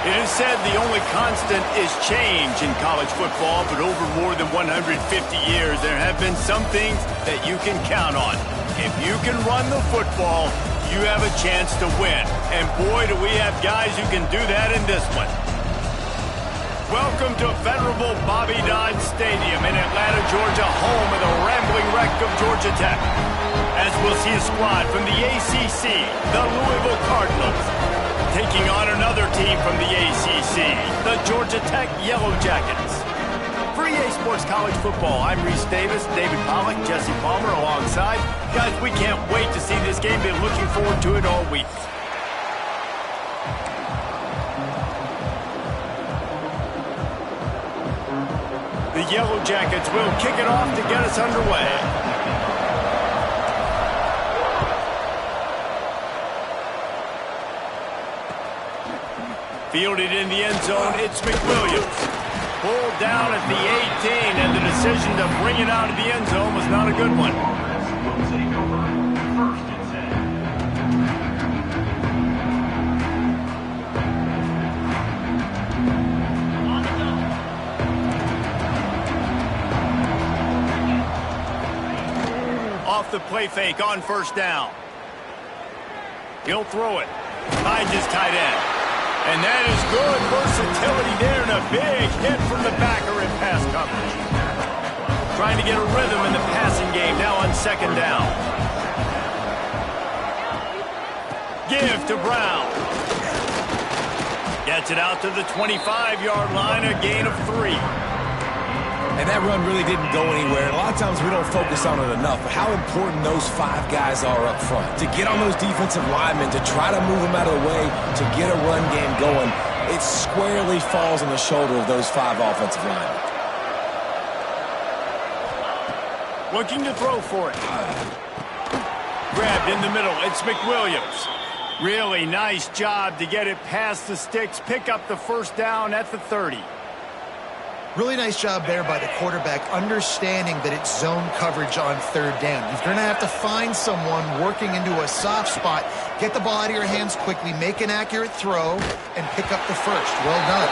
It is said the only constant is change in college football, but over more than 150 years, there have been some things that you can count on. If you can run the football, you have a chance to win. And boy, do we have guys who can do that in this one. Welcome to venerable Bobby Dodd Stadium in Atlanta, Georgia, home of the rambling wreck of Georgia Tech. As we'll see a squad from the ACC, the Louisville Cardinals, taking on another team from the ACC, the Georgia Tech Yellow Jackets. For EA Sports College Football, I'm Reese Davis, David Pollack, Jesse Palmer alongside. Guys, we can't wait to see this game. Been looking forward to it all week. The Yellow Jackets will kick it off to get us underway. Fielded in the end zone, it's McWilliams. Pulled down at the 18, and the decision to bring it out of the end zone was not a good one. Off the play fake on first down. He'll throw it. Finds his tight end. And that is good versatility there and a big hit from the backer in pass coverage. Trying to get a rhythm in the passing game now on second down. Give to Brown. Gets it out to the 25-yard line, a gain of 3. And that run really didn't go anywhere. A lot of times we don't focus on it enough, but how important those 5 guys are up front. To get on those defensive linemen, to try to move them out of the way, to get a run game going, it squarely falls on the shoulder of those 5 offensive linemen. Looking to throw for it. Grabbed in the middle. It's McWilliams. Really nice job to get it past the sticks, pick up the first down at the 30. Really nice job there by the quarterback, understanding that it's zone coverage on third down. You're going to have to find someone working into a soft spot, get the ball out of your hands quickly, make an accurate throw, and pick up the first. Well done.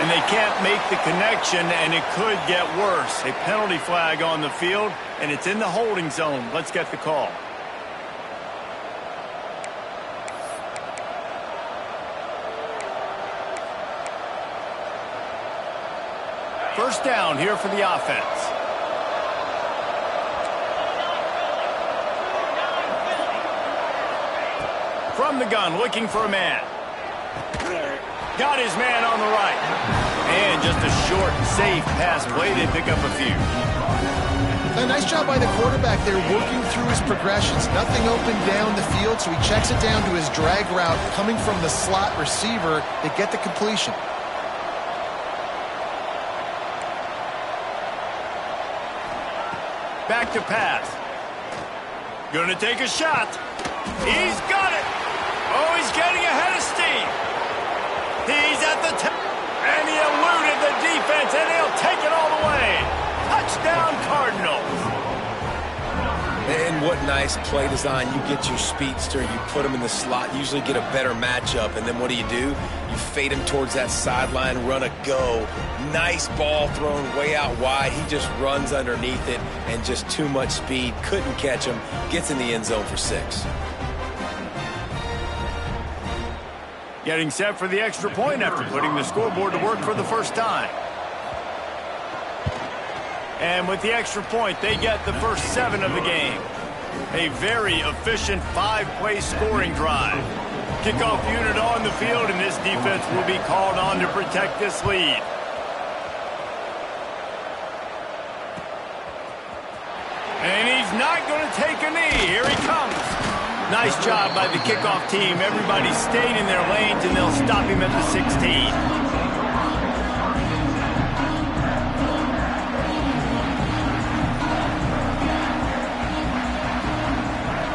And they can't make the connection, and it could get worse. A penalty flag on the field, and it's in the holding zone. Let's get the call. First down here for the offense. From the gun, looking for a man. Got his man on the right. And just a short, safe pass play. They pick up a few. A nice job by the quarterback there, working through his progressions. Nothing open down the field, so he checks it down to his drag route coming from the slot receiver to get the completion. Back to pass. Gonna take a shot. He's got it. Oh, he's getting ahead of steam. He's at the top. And he eluded the defense, and he'll take it all the way. Touchdown, Cardinals. And what nice play design. You get your speedster, you put him in the slot, usually get a better matchup, and then what do? You fade him towards that sideline, run a go. Nice ball thrown way out wide. He just runs underneath it, and just too much speed. Couldn't catch him. Gets in the end zone for 6. Getting set for the extra point after putting the scoreboard to work for the first time. And with the extra point, they get the first 7 of the game. A very efficient 5-play scoring drive. Kickoff unit on the field, and this defense will be called on to protect this lead. And he's not going to take a knee. Here he comes. Nice job by the kickoff team. Everybody stayed in their lanes, and they'll stop him at the 16.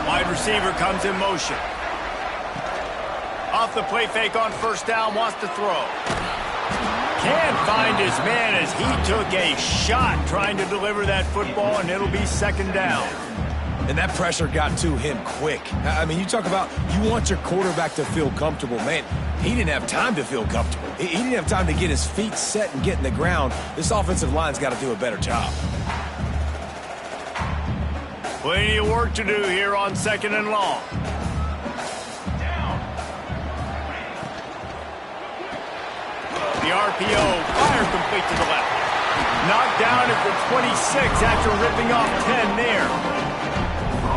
Wide receiver comes in motion. Off the play fake on first down, wants to throw. Can't find his man as he took a shot trying to deliver that football, and it'll be second down. And that pressure got to him quick. I mean, you talk about you want your quarterback to feel comfortable. Man, he didn't have time to feel comfortable. He didn't have time to get his feet set and get in the ground. This offensive line's got to do a better job. Plenty of work to do here on 2nd and long. The RPO, fire complete to the left. Knocked down at the 26 after ripping off 10 there.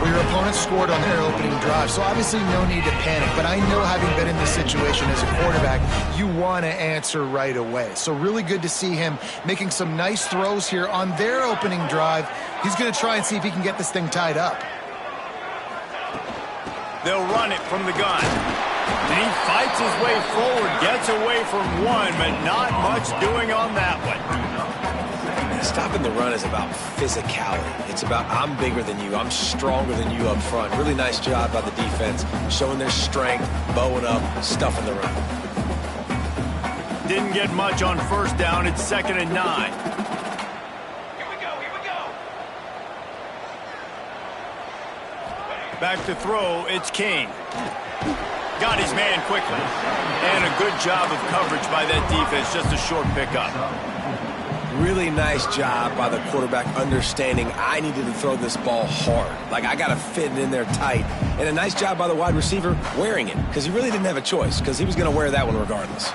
Well, your opponent scored on their opening drive, so obviously no need to panic. But I know, having been in this situation as a quarterback, you want to answer right away. So really good to see him making some nice throws here on their opening drive. He's going to try and see if he can get this thing tied up. They'll run it from the gun. And he fights his way forward, gets away from one, but not much doing on that one. Stopping the run is about physicality. It's about I'm bigger than you, I'm stronger than you up front. Really nice job by the defense, showing their strength, bowing up, stuffing the run. Didn't get much on 1st down. It's 2nd and 9. Here we go. Back to throw, it's King. Got his man quickly. And a good job of coverage by that defense, just a short pickup. Really nice job by the quarterback understanding I needed to throw this ball hard. Like, I got to fit it in there tight. And a nice job by the wide receiver wearing it, because he really didn't have a choice, because he was going to wear that one regardless.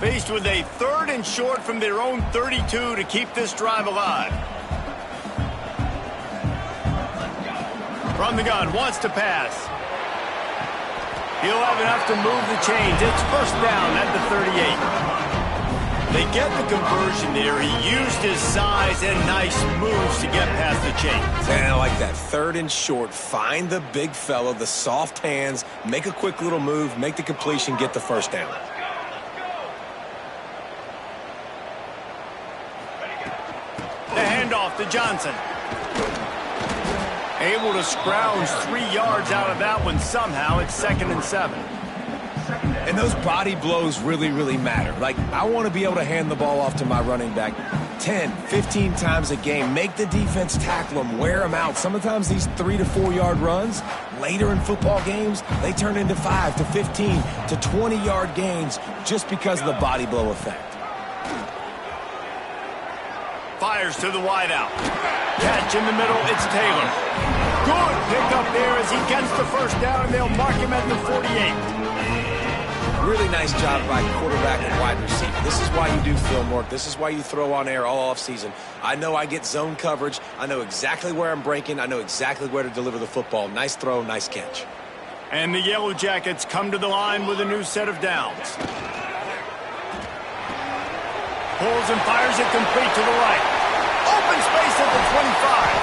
Faced with a 3rd and short from their own 32 to keep this drive alive. From the gun, wants to pass. He'll have enough to move the chains. It's 1st down at the 38. They get the conversion there. He used his size and nice moves to get past the chains. And I like that. 3rd and short. Find the big fella, the soft hands, make a quick little move, make the completion, get the 1st down. The handoff to Johnson. Able to scrounge 3 yards out of that one somehow. It's 2nd and 7. And those body blows really, really matter. Like, I want to be able to hand the ball off to my running back 10, 15 times a game. Make the defense tackle them, wear them out. Sometimes these 3 to 4 yard runs, later in football games, they turn into 5 to 15 to 20 yard gains just because of the body blow effect. Fires to the wideout. Catch in the middle, it's Taylor. Good pickup there as he gets the 1st down, and they'll mark him at the 48. Really nice job by quarterback and wide receiver. This is why you do film work. This is why you throw on air all offseason. I know I get zone coverage. I know exactly where I'm breaking. I know exactly where to deliver the football. Nice throw, nice catch. And the Yellow Jackets come to the line with a new set of downs. Pulls and fires it complete to the right. Open space at the 25.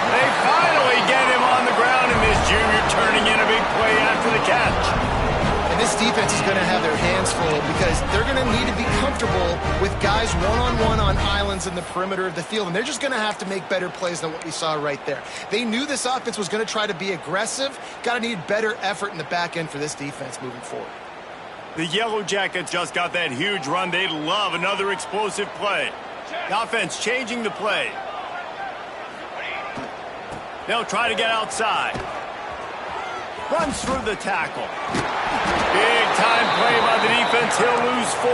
They finally get him on the ground, and this junior turning in a big play after the catch. And this defense is going to have their hands full, because they're going to need to be comfortable with guys one-on-one on islands in the perimeter of the field, and they're just going to have to make better plays than what we saw right there. They knew this offense was going to try to be aggressive. Got to need better effort in the back end for this defense moving forward. The Yellow Jackets just got that huge run. They'd love another explosive play. The offense changing the play. They'll try to get outside. Runs through the tackle. Big time play by the defense. He'll lose 4.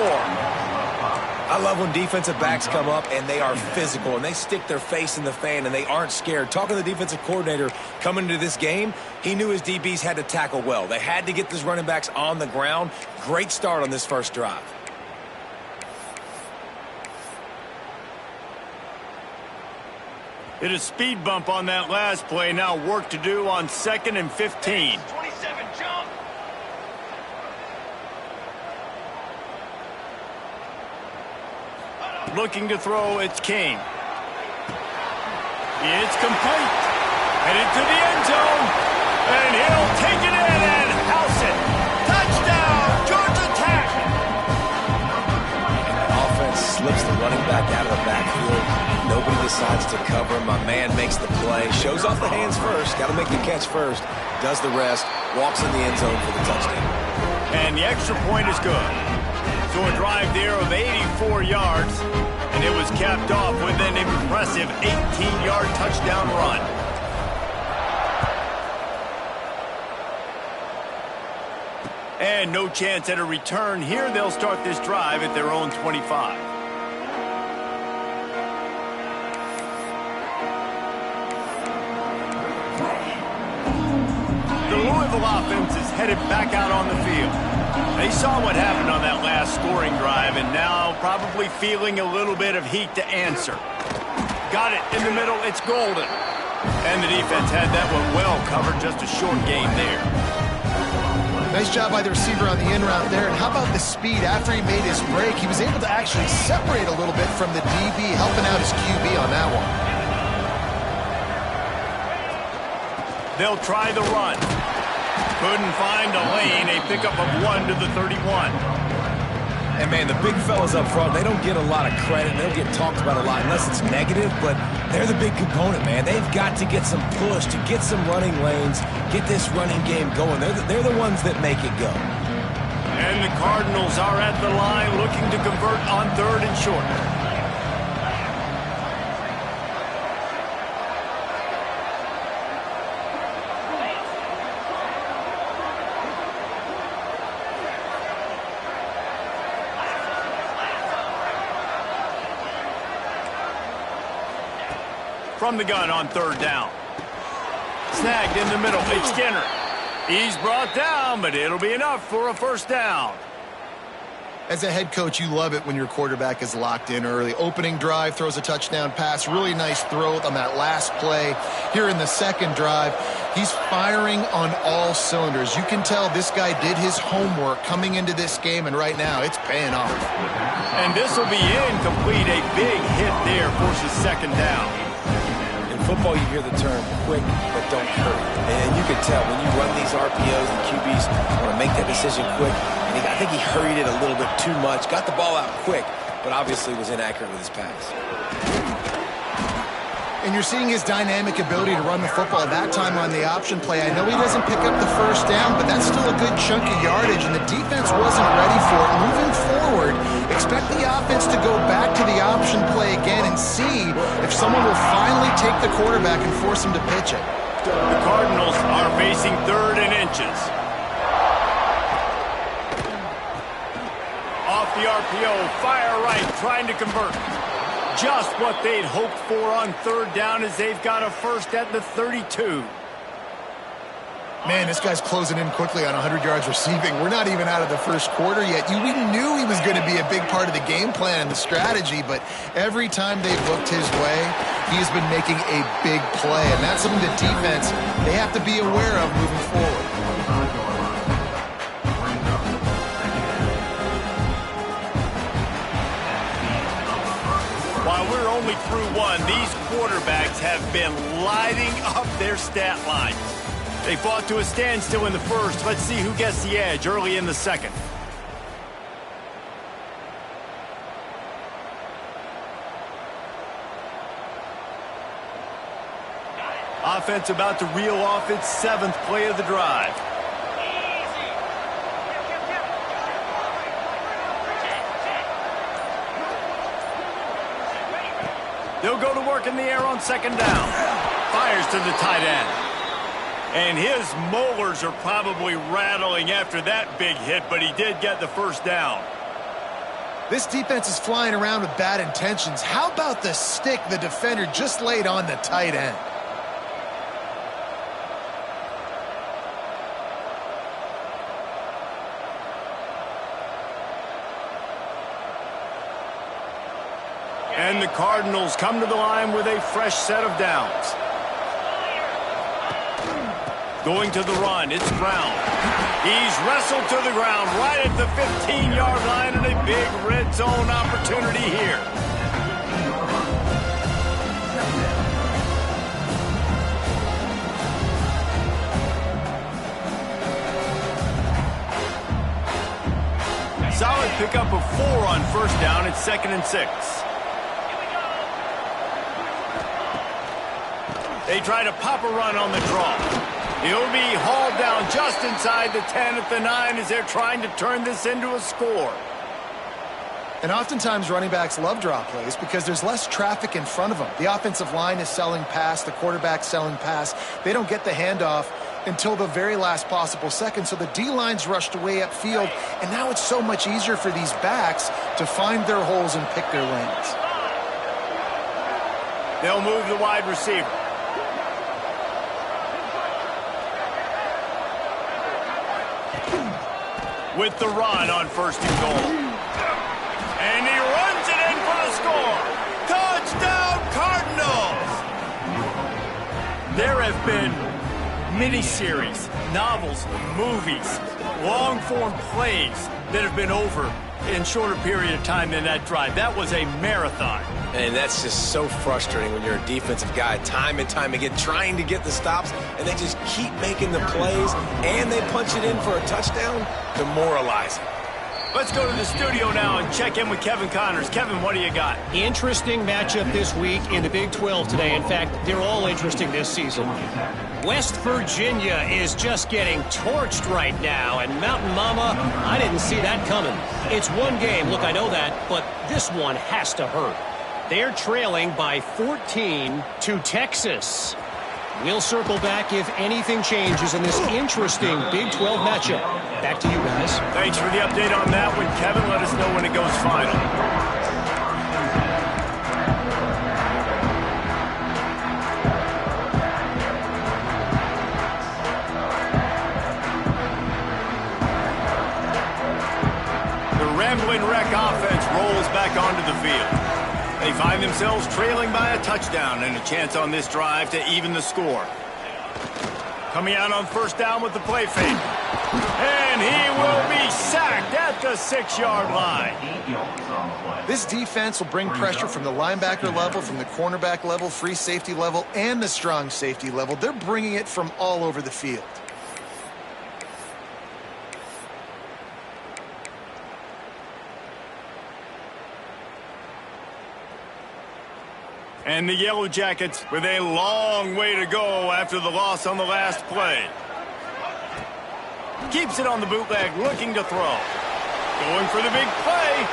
I love when defensive backs come up and they are physical and they stick their face in the fan and they aren't scared. Talking to the defensive coordinator coming into this game, he knew his DBs had to tackle well. They had to get these running backs on the ground. Great start on this 1st drive. Hit a speed bump on that last play. Now work to do on 2nd and 15. 27, jump. Looking to throw, it's King. It's complete. Headed to the end zone. And he'll take it in and house it. Touchdown, Georgia Tech. And the offense slips the running back out of the backfield. Nobody decides to cover him. My man makes the play. Shows off the hands first. Got to make the catch first. Does the rest. Walks in the end zone for the touchdown. And the extra point is good. So a drive there of 84 yards. And it was capped off with an impressive 18-yard touchdown run. And no chance at a return here. They'll start this drive at their own 25. The Louisville offense is headed back out on the field. They saw what happened on that last scoring drive and now probably feeling a little bit of heat to answer. Got it in the middle. It's golden. And the defense had that one well covered. Just a short game there. Nice job by the receiver on the in route there. And how about the speed after he made his break? He was able to actually separate a little bit from the DB, helping out his QB on that one. They'll try the run. Couldn't find a lane. A pickup of 1 to the 31. And, man, the big fellas up front, they don't get a lot of credit. They don't get talked about a lot unless it's negative, but they're the big component, man. They've got to get some push, to get some running lanes, get this running game going. They're the ones that make it go. And the Cardinals are at the line looking to convert on 3rd and short. From the gun on 3rd down. Snagged in the middle. It's Skinner. He's brought down, but it'll be enough for a 1st down. As a head coach, you love it when your quarterback is locked in early. Opening drive, throws a touchdown pass. Really nice throw on that last play. Here in the 2nd drive, he's firing on all cylinders. You can tell this guy did his homework coming into this game, and right now it's paying off. And this will be incomplete. A big hit there forces 2nd down. Football, you hear the term quick but don't hurry. And you can tell when you run these RPOs, the QBs want to make that decision quick. And I think he hurried it a little bit too much. Got the ball out quick, but obviously was inaccurate with his pass. And you're seeing his dynamic ability to run the football. That time on the option play, I know he doesn't pick up the 1st down, but that's still a good chunk of yardage, and the defense wasn't ready for it. Moving forward, expect the offense to go back to the option play again and see if someone will finally take the quarterback and force him to pitch it. The Cardinals are facing 3rd and inches. Off the RPO, fire right, trying to convert. Just what they'd hoped for on 3rd down as they've got a 1st at the 32. Man, this guy's closing in quickly on 100 yards receiving. We're not even out of the 1st quarter yet. We knew he was going to be a big part of the game plan and the strategy, but every time they've looked his way, he's been making a big play, and that's something the defense, they have to be aware of moving forward. While we're only through 1, these quarterbacks have been lighting up their stat line. They fought to a standstill in the 1st. Let's see who gets the edge early in the 2nd. Offense about to reel off its 7th play of the drive. They'll go to work in the air on 2nd down. Fires to the tight end. And his molars are probably rattling after that big hit, but he did get the 1st down. This defense is flying around with bad intentions. How about the stick the defender just laid on the tight end? And the Cardinals come to the line with a fresh set of downs. Going to the run, it's Brown. He's wrestled to the ground right at the 15-yard line, and a big red zone opportunity here. Solid pickup of 4 on 1st down. It's 2nd and 6. They try to pop a run on the draw. He'll be hauled down just inside the 10 at the 9 as they're trying to turn this into a score. And oftentimes running backs love draw plays because there's less traffic in front of them. The offensive line is selling pass, the quarterback's selling pass. They don't get the handoff until the very last possible second, so the D-line's rushed away upfield, and now it's so much easier for these backs to find their holes and pick their lanes. They'll move the wide receiver. With the run on 1st and goal. And he runs it in for the score. Touchdown, Cardinals! There have been miniseries, novels, movies, long-form plays that have been over in shorter period of time than that drive. That was a marathon. And that's just so frustrating when you're a defensive guy, time and time again, trying to get the stops, and they just keep making the plays, and they punch it in for a touchdown. Demoralizing. Let's go to the studio now and check in with Kevin Connors. Kevin, what do you got? Interesting matchup this week in the Big 12 today. In fact, they're all interesting this season. West Virginia is just getting torched right now, and Mountain Mama, I didn't see that coming. It's one game, look, I know that, but this one has to hurt. They're trailing by 14 to Texas. We'll circle back if anything changes in this interesting Big 12 matchup. Back to you guys. Thanks for the update on that one, Kevin. Let us know when it goes final. The Rambling Wreck offense rolls back onto the field. They find themselves trailing by a touchdown and a chance on this drive to even the score. Coming out on 1st down with the play fake. And he will be sacked at the 6-yard line. This defense will bring pressure from the linebacker level, from the cornerback level, free safety level, and the strong safety level. They're bringing it from all over the field. And the Yellow Jackets with a long way to go after the loss on the last play. Keeps it on the bootleg, looking to throw. Going for the big play.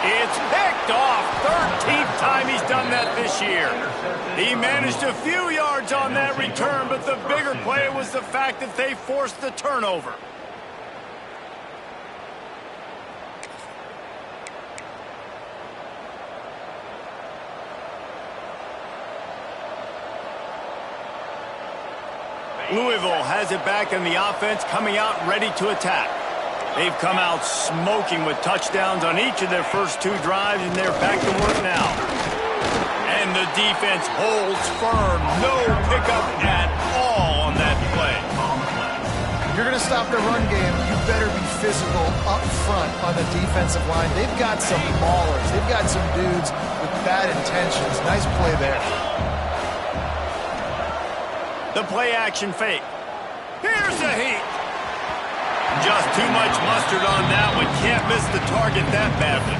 It's picked off. 13th time he's done that this year. He managed a few yards on that return, but the bigger play was the fact that they forced the turnover. Louisville has it back, and the offense coming out ready to attack. They've come out smoking with touchdowns on each of their first 2 drives, and they're back to work now. And the defense holds firm. No pickup at all on that play. If you're going to stop the run game, you better be physical up front on the defensive line. They've got some maulers. They've got some dudes with bad intentions. Nice play there. The play action fake. Here's a heat. Just too much mustard on that one. Can't miss the target that badly.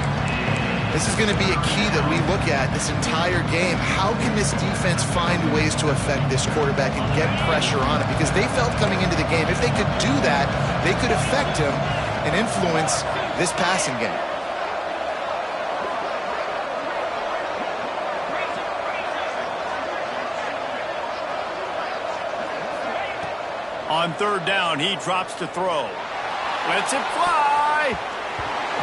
This is going to be a key that we look at this entire game. How can this defense find ways to affect this quarterback and get pressure on him? Because they felt coming into the game, if they could do that, they could affect him and influence this passing game. On 3rd down, he drops to throw. Lets it fly.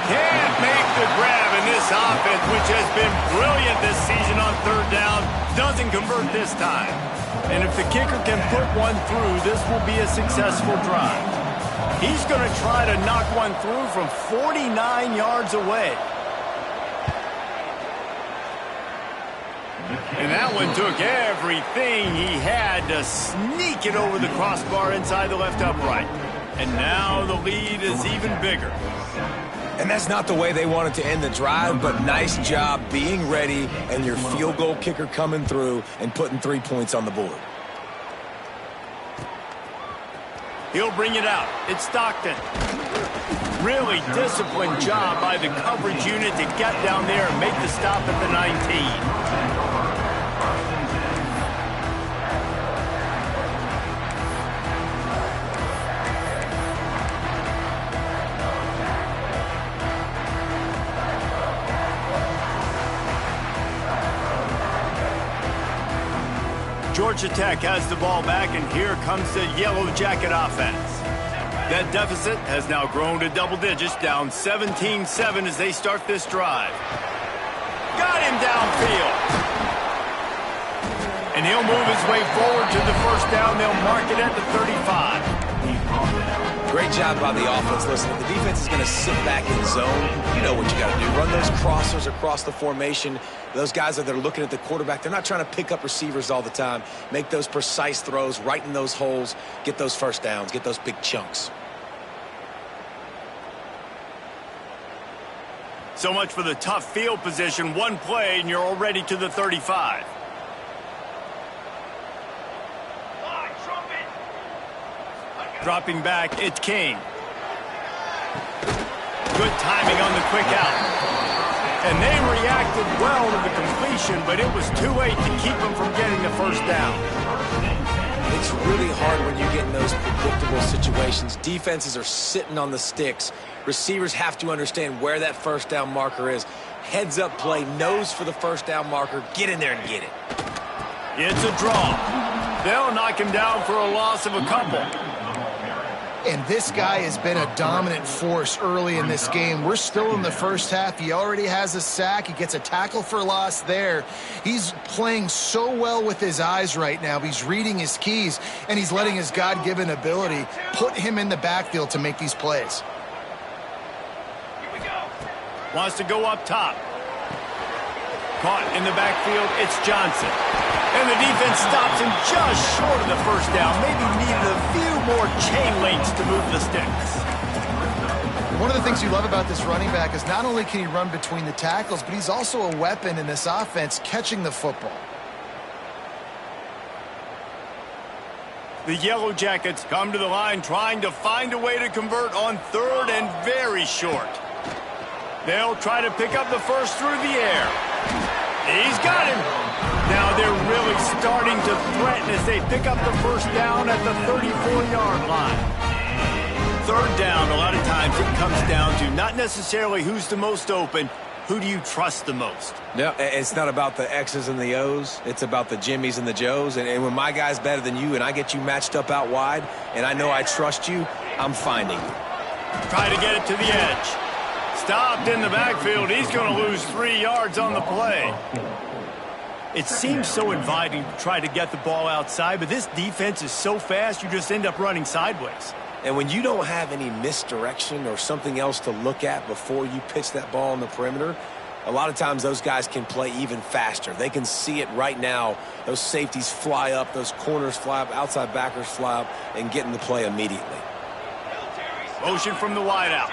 Can't make the grab, and this offense, which has been brilliant this season on 3rd down, doesn't convert this time. And if the kicker can put one through, this will be a successful drive. He's going to try to knock one through from 49 yards away. And that one took everything he had to sneak it over the crossbar inside the left upright. And now the lead is even bigger. And that's not the way they wanted to end the drive, but nice job being ready and your field goal kicker coming through and putting 3 points on the board. He'll bring it out. It's Stockton. Really disciplined job by the coverage unit to get down there and make the stop at the 19. Georgia Tech has the ball back, and here comes the Yellow Jacket offense. That deficit has now grown to double digits, down 17-7 as they start this drive. Got him downfield. And he'll move his way forward to the first down. They'll mark it at the 35. Great job by the offense. Listen, if the defense is going to sit back in zone, you know what you got to do. Run those crossers across the formation. Those guys that are looking at the quarterback, they're not trying to pick up receivers all the time. Make those precise throws, right in those holes, get those first downs, get those big chunks. So much for the tough field position. One play, and you're already to the 35. Dropping back, it's King. Good timing on the quick out. And they reacted well to the completion, but it was too late to keep them from getting the first down. It's really hard when you get in those predictable situations. Defenses are sitting on the sticks. Receivers have to understand where that first down marker is. Heads up play, nose for the first down marker. Get in there and get it. It's a draw. They'll knock him down for a loss of a couple. And this guy has been a dominant force early in this game. We're still in the first half. He already has a sack. He gets a tackle for loss there. He's playing so well with his eyes right now. He's reading his keys, and he's letting his God-given ability put him in the backfield to make these plays. Wants to go up top. Caught in the backfield, it's Johnson. And the defense stops him just short of the first down. Maybe needed a few more chain links to move the sticks. One of the things you love about this running back is not only can he run between the tackles, but he's also a weapon in this offense catching the football. The Yellow Jackets come to the line trying to find a way to convert on third and very short. They'll try to pick up the first through the air. He's got him. Now they're really starting to threaten as they pick up the first down at the 34-yard line. Third down, a lot of times it comes down to not necessarily who's the most open, who do you trust the most? No, it's not about the X's and the O's. It's about the Jimmys and the Joes. And when my guy's better than you and I get you matched up out wide and I know I trust you, I'm finding you. Try to get it to the edge. Stopped in the backfield. He's going to lose 3 yards on the play. It seems so inviting to try to get the ball outside, but this defense is so fast you just end up running sideways. And when you don't have any misdirection or something else to look at before you pitch that ball on the perimeter, a lot of times those guys can play even faster. They can see it right now. Those safeties fly up, those corners fly up, outside backers fly up, and get in the play immediately. Motion from the wideout.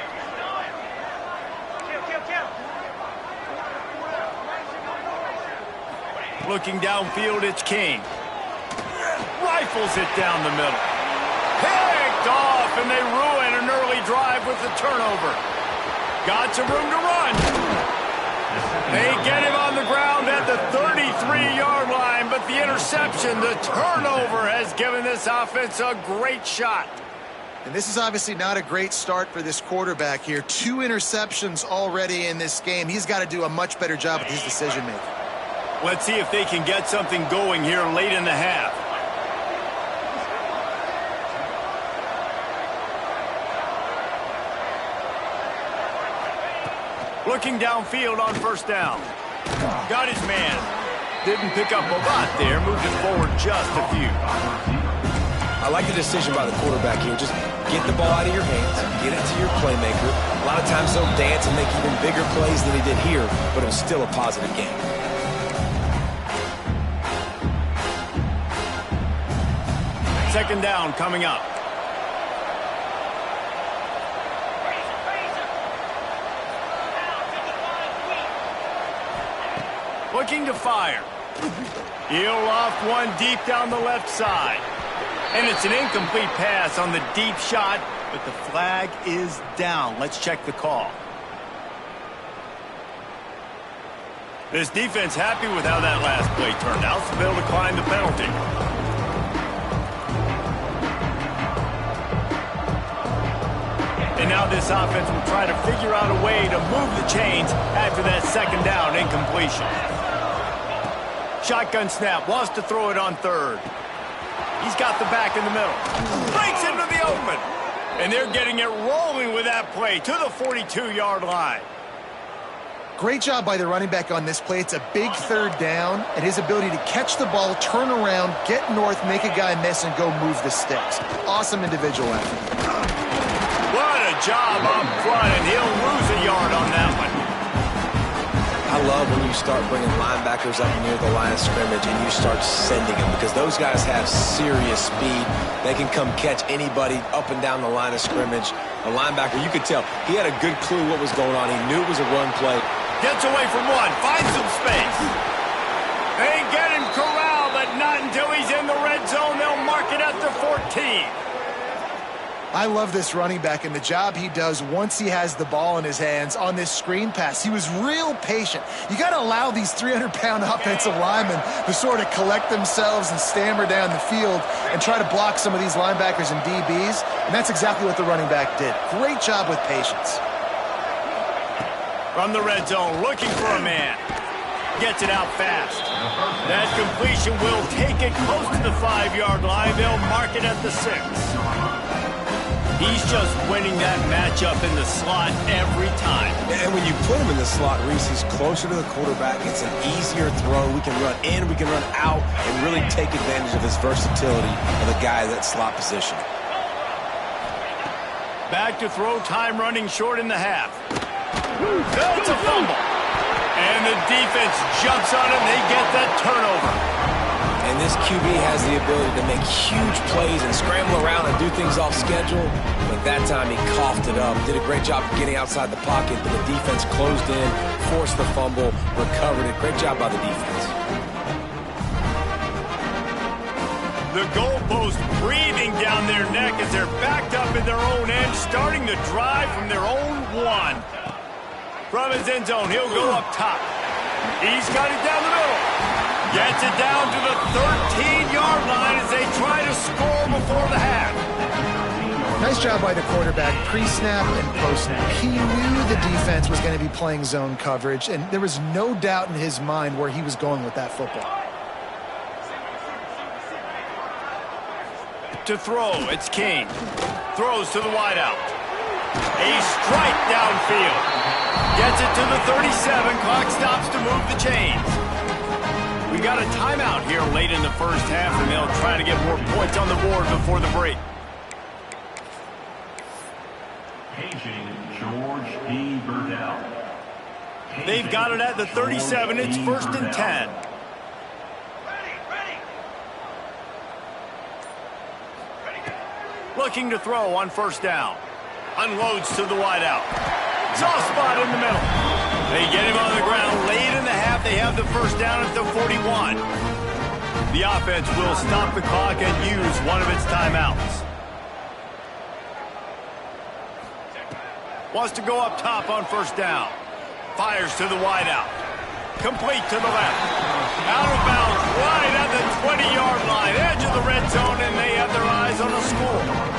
Looking downfield, it's King. Rifles it down the middle. Picked off, and they ruin an early drive with the turnover. Got some room to run. They get him on the ground at the 33-yard line, but the interception, the turnover, has given this offense a great shot. And this is obviously not a great start for this quarterback here. 2 interceptions already in this game. He's got to do a much better job with his decision-making. Let's see if they can get something going here late in the half. Looking downfield on first down. Got his man. Didn't pick up a lot there. Moved it forward just a few. I like the decision by the quarterback here. Just get the ball out of your hands, get it to your playmaker. A lot of times they'll dance and make even bigger plays than he did here, but it was still a positive game. Second down coming up. Looking to fire. He'll loft one deep down the left side. And it's an incomplete pass on the deep shot, but the flag is down. Let's check the call. This defense happy with how that last play turned out, so they'll decline the penalty. And now this offense will try to figure out a way to move the chains after that second down incompletion. Shotgun snap, wants to throw it on third. He's got the back in the middle. Breaks into the open. And they're getting it rolling with that play to the 42-yard line. Great job by the running back on this play. It's a big third down, and his ability to catch the ball, turn around, get north, make a guy miss, and go move the sticks. Awesome individual effort. What a job up front, and he'll lose a yard on that one. I love when you start bringing linebackers up near the line of scrimmage and you start sending them, because those guys have serious speed. They can come catch anybody up and down the line of scrimmage. A linebacker, you could tell, he had a good clue what was going on. He knew it was a run play. Gets away from one, finds some space. They get him corralled, but not until he's in the red zone. They'll mark it at the 14. I love this running back and the job he does once he has the ball in his hands on this screen pass. He was real patient. You got to allow these 300-pound offensive linemen to sort of collect themselves and stammer down the field and try to block some of these linebackers and DBs, and that's exactly what the running back did. Great job with patience. From the red zone, looking for a man. Gets it out fast. That completion will take it close to the 5-yard line. They'll mark it at the 6. He's just winning that matchup in the slot every time. And when you put him in the slot, Reese, he's closer to the quarterback. It's an easier throw. We can run in, we can run out, and really take advantage of his versatility of the guy in that slot position. Back to throw, time running short in the half. That's a fumble. And the defense jumps on him. They get that turnover. And this QB has the ability to make huge plays and scramble around and do things off schedule. But that time he coughed it up. Did a great job of getting outside the pocket, but the defense closed in, forced the fumble, recovered it. Great job by the defense. The goalpost breathing down their neck as they're backed up in their own end, starting the drive from their own 1. From his end zone, he'll go up top. He's got it down the middle. Gets it down to the 13-yard line as they try to score before the half. Nice job by the quarterback, pre-snap and post-snap. He knew the defense was going to be playing zone coverage, and there was no doubt in his mind where he was going with that football. To throw, it's King. Throws to the wideout. A strike downfield. Gets it to the 37. Clock stops to move the chains. We got a timeout here late in the first half, and they'll try to get more points on the board before the break. George D. Burdell. They've got it at the 37. It's 1st and 10. Looking to throw on 1st down. Unloads to the wideout. Soft spot in the middle. They get him on the ground late in the half. They have the 1st down at the 41. The offense will stop the clock and use one of its timeouts. Wants to go up top on 1st down. Fires to the wideout. Complete to the left. Out of bounds right at the 20-yard line. Edge of the red zone, and they have their eyes on the score.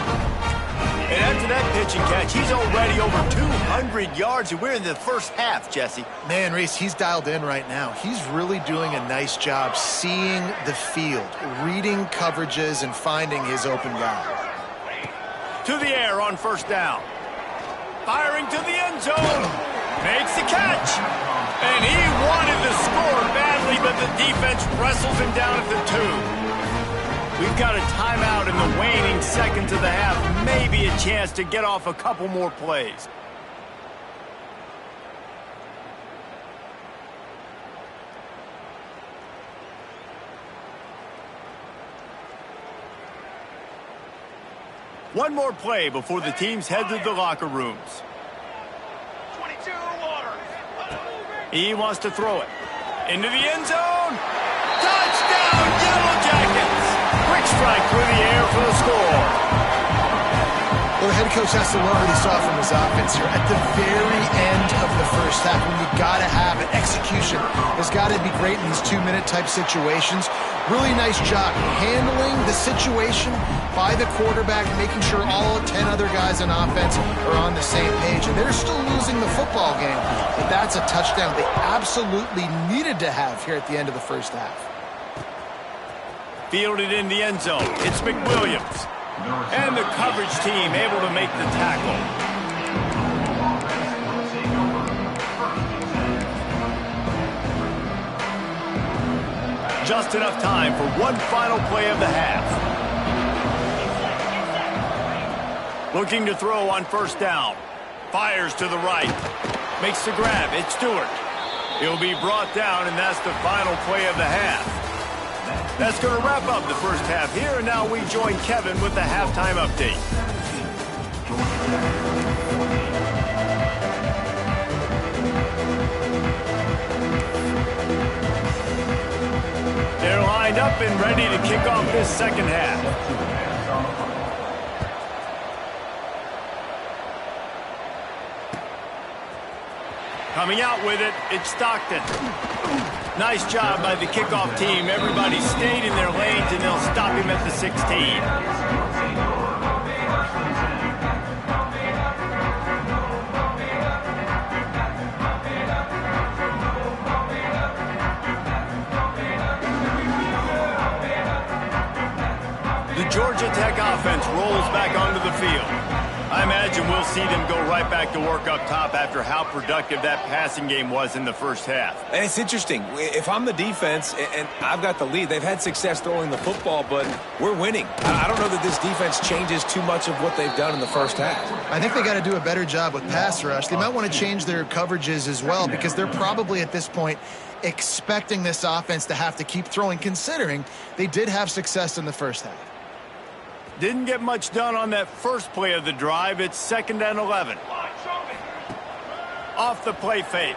And after that pitch and catch, he's already over 200 yards, and we're in the first half, Jesse. Man, Reese, he's dialed in right now. He's really doing a nice job seeing the field, reading coverages, and finding his open guy. To the air on 1st down. Firing to the end zone. Makes the catch. And he wanted to score badly, but the defense wrestles him down at the 2. We've got a timeout in the waning seconds of the half. Maybe a chance to get off a couple more plays. One more play before the teams head to the locker rooms. 22 water. He wants to throw it. Into the end zone. Touchdown, Yellow Jackets! Quick strike through the air for the score. Well, the head coach has to learn what he saw from his offense here at the very end of the first half, when you got to have it. Execution has got to be great in these 2-minute type situations. Really nice job handling the situation by the quarterback, making sure all 10 other guys on offense are on the same page. And they're still losing the football game, but that's a touchdown they absolutely needed to have here at the end of the first half. Fielded in the end zone. It's McWilliams. And the coverage team able to make the tackle. Just enough time for one final play of the half. Looking to throw on first down. Fires to the right. Makes the grab. It's Stewart. He'll be brought down, and that's the final play of the half. That's going to wrap up the first half here, and now we join Kevin with the halftime update. They're lined up and ready to kick off this second half. Coming out with it, it's Stockton. Nice job by the kickoff team. Everybody stayed in their lanes, and they'll stop him at the 16. The Georgia Tech offense rolls back onto the field. I imagine we'll see them go right back to work up top after how productive that passing game was in the first half. And it's interesting. If I'm the defense and I've got the lead, they've had success throwing the football, but we're winning. I don't know that this defense changes too much of what they've done in the first half. I think they got to do a better job with pass rush. They might want to change their coverages as well, because they're probably at this point expecting this offense to have to keep throwing, considering they did have success in the first half. Didn't get much done on that first play of the drive. It's 2nd and 11. Off the play fake.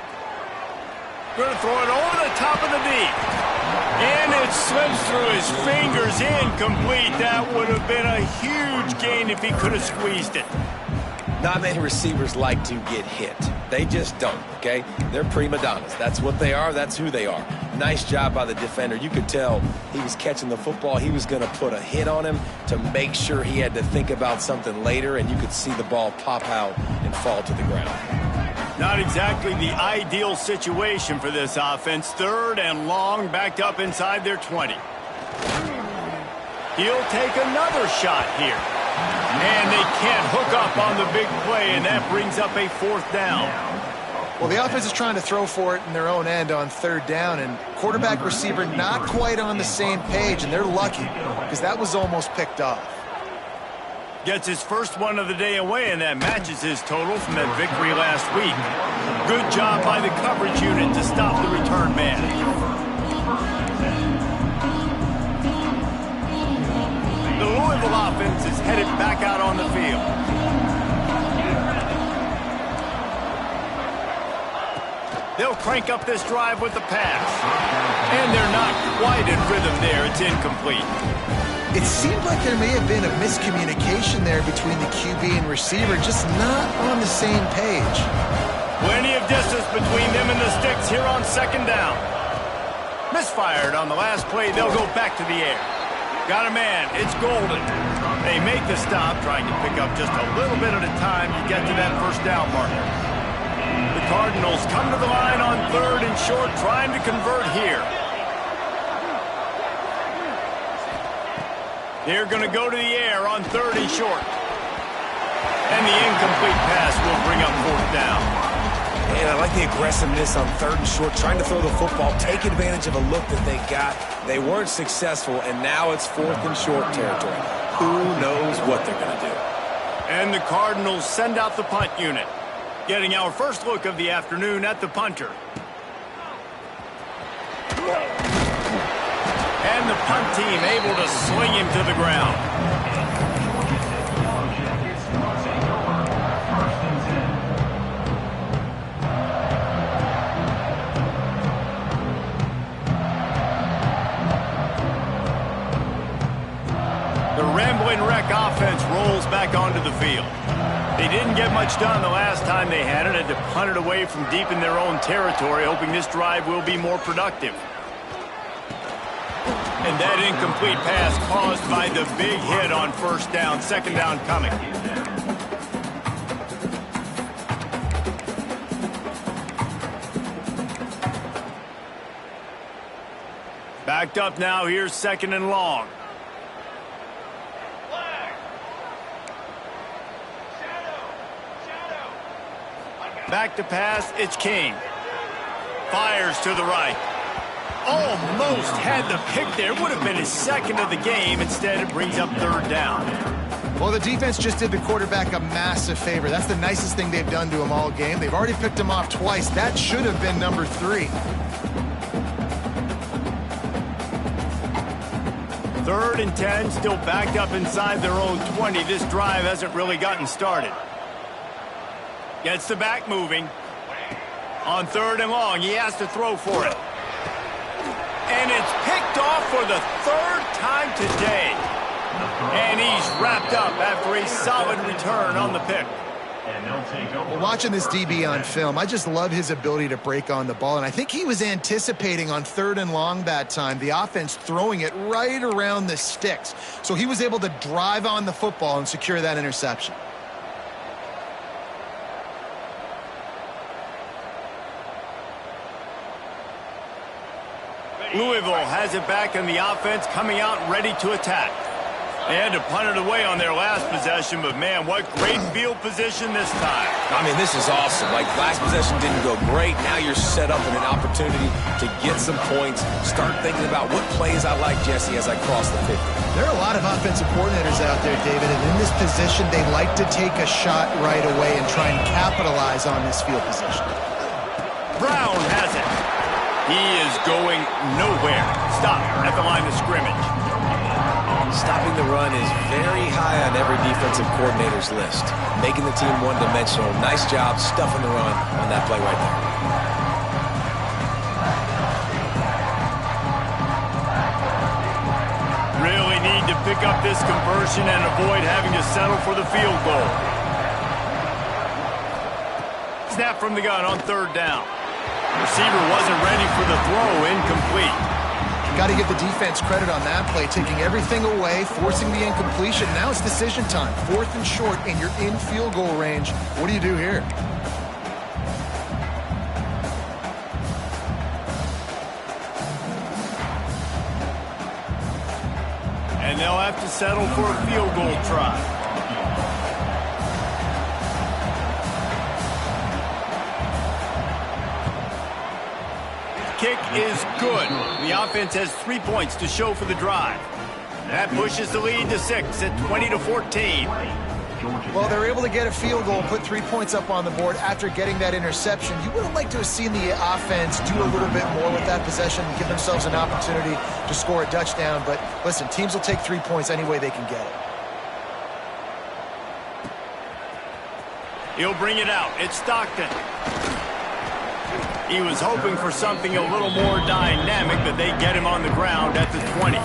Going to throw it over the top of the deep. And it slips through his fingers. Incomplete. That would have been a huge gain if he could have squeezed it. Not many receivers like to get hit. They just don't, okay? They're prima donnas. That's what they are. That's who they are. Nice job by the defender. You could tell he was catching the football. He was going to put a hit on him to make sure he had to think about something later, and you could see the ball pop out and fall to the ground. Not exactly the ideal situation for this offense. 3rd and long, backed up inside their 20. He'll take another shot here. And they can't hook up on the big play, and that brings up a 4th down. Well, the offense is trying to throw for it in their own end on 3rd down, and quarterback receiver not quite on the same page, and they're lucky because that was almost picked off. Gets his first one of the day away, and that matches his total from that victory last week. Good job by the coverage unit to stop the return man. The Louisville offense is headed back out on the field. They'll crank up this drive with the pass. And they're not quite in rhythm there. It's incomplete. It seemed like there may have been a miscommunication there between the QB and receiver, just not on the same page. Plenty of distance between them and the sticks here on 2nd down. Misfired on the last play. They'll go back to the air. Got a man. It's Golden. They make the stop, trying to pick up just a little bit at a time to get to that first down marker. The Cardinals come to the line on 3rd and short, trying to convert here. They're going to go to the air on 3rd and short. And the incomplete pass will bring up 4th down. And I like the aggressiveness on 3rd and short, trying to throw the football, take advantage of a look that they got. They weren't successful, and now it's 4th and short territory. Who knows what they're going to do? And the Cardinals send out the punt unit. Getting our first look of the afternoon at the punter. And the punt team able to sling him to the ground. The Ramblin' Wreck offense rolls back onto the field. They didn't get much done the last time they had it. Had to punt it away from deep in their own territory, hoping this drive will be more productive. And that incomplete pass caused by the big hit on 1st down. 2nd down coming. Backed up now. Here's 2nd and long. Back to pass. It's King. Fires to the right. Almost had the pick there. Would have been his 2nd of the game. Instead, it brings up 3rd down. Well, the defense just did the quarterback a massive favor. That's the nicest thing they've done to him all game. They've already picked him off twice. That should have been number 3. 3rd and 10, still backed up inside their own 20. This drive hasn't really gotten started. Gets the back moving. On 3rd and long, he has to throw for it. And it's picked off for the 3rd time today. And he's wrapped up after a solid return on the pick. Well, watching this DB on film, I just love his ability to break on the ball. And I think he was anticipating on 3rd and long that time, the offense throwing it right around the sticks. So he was able to drive on the football and secure that interception. Louisville has it back in the offense, coming out ready to attack. They had to punt it away on their last possession, but man, what great field position this time. I mean, this is awesome. Like, last possession didn't go great. Now you're set up in an opportunity to get some points. Start thinking about what plays I like, Jesse, as I cross the 50. There are a lot of offensive coordinators out there, David, and in this position, they like to take a shot right away and try and capitalize on this field position. Brown has it. He is going nowhere. Stop at the line of scrimmage. Stopping the run is very high on every defensive coordinator's list. Making the team one-dimensional. Nice job stuffing the run on that play right there. Really need to pick up this conversion and avoid having to settle for the field goal. Snap from the gun on 3rd down. Receiver wasn't ready for the throw, incomplete. Got to give the defense credit on that play, taking everything away, forcing the incompletion. Now it's decision time. 4th and short, and you're in field goal range. What do you do here? And they'll have to settle for a field goal try. Kick is good. The offense has 3 points to show for the drive. That pushes the lead to 6 at 20-14. Well, they're able to get a field goal, put 3 points up on the board after getting that interception. You would have liked to have seen the offense do a little bit more with that possession and give themselves an opportunity to score a touchdown. But listen, teams will take 3 points any way they can get it. He'll bring it out. It's Stockton. He was hoping for something a little more dynamic, but they get him on the ground at the 20.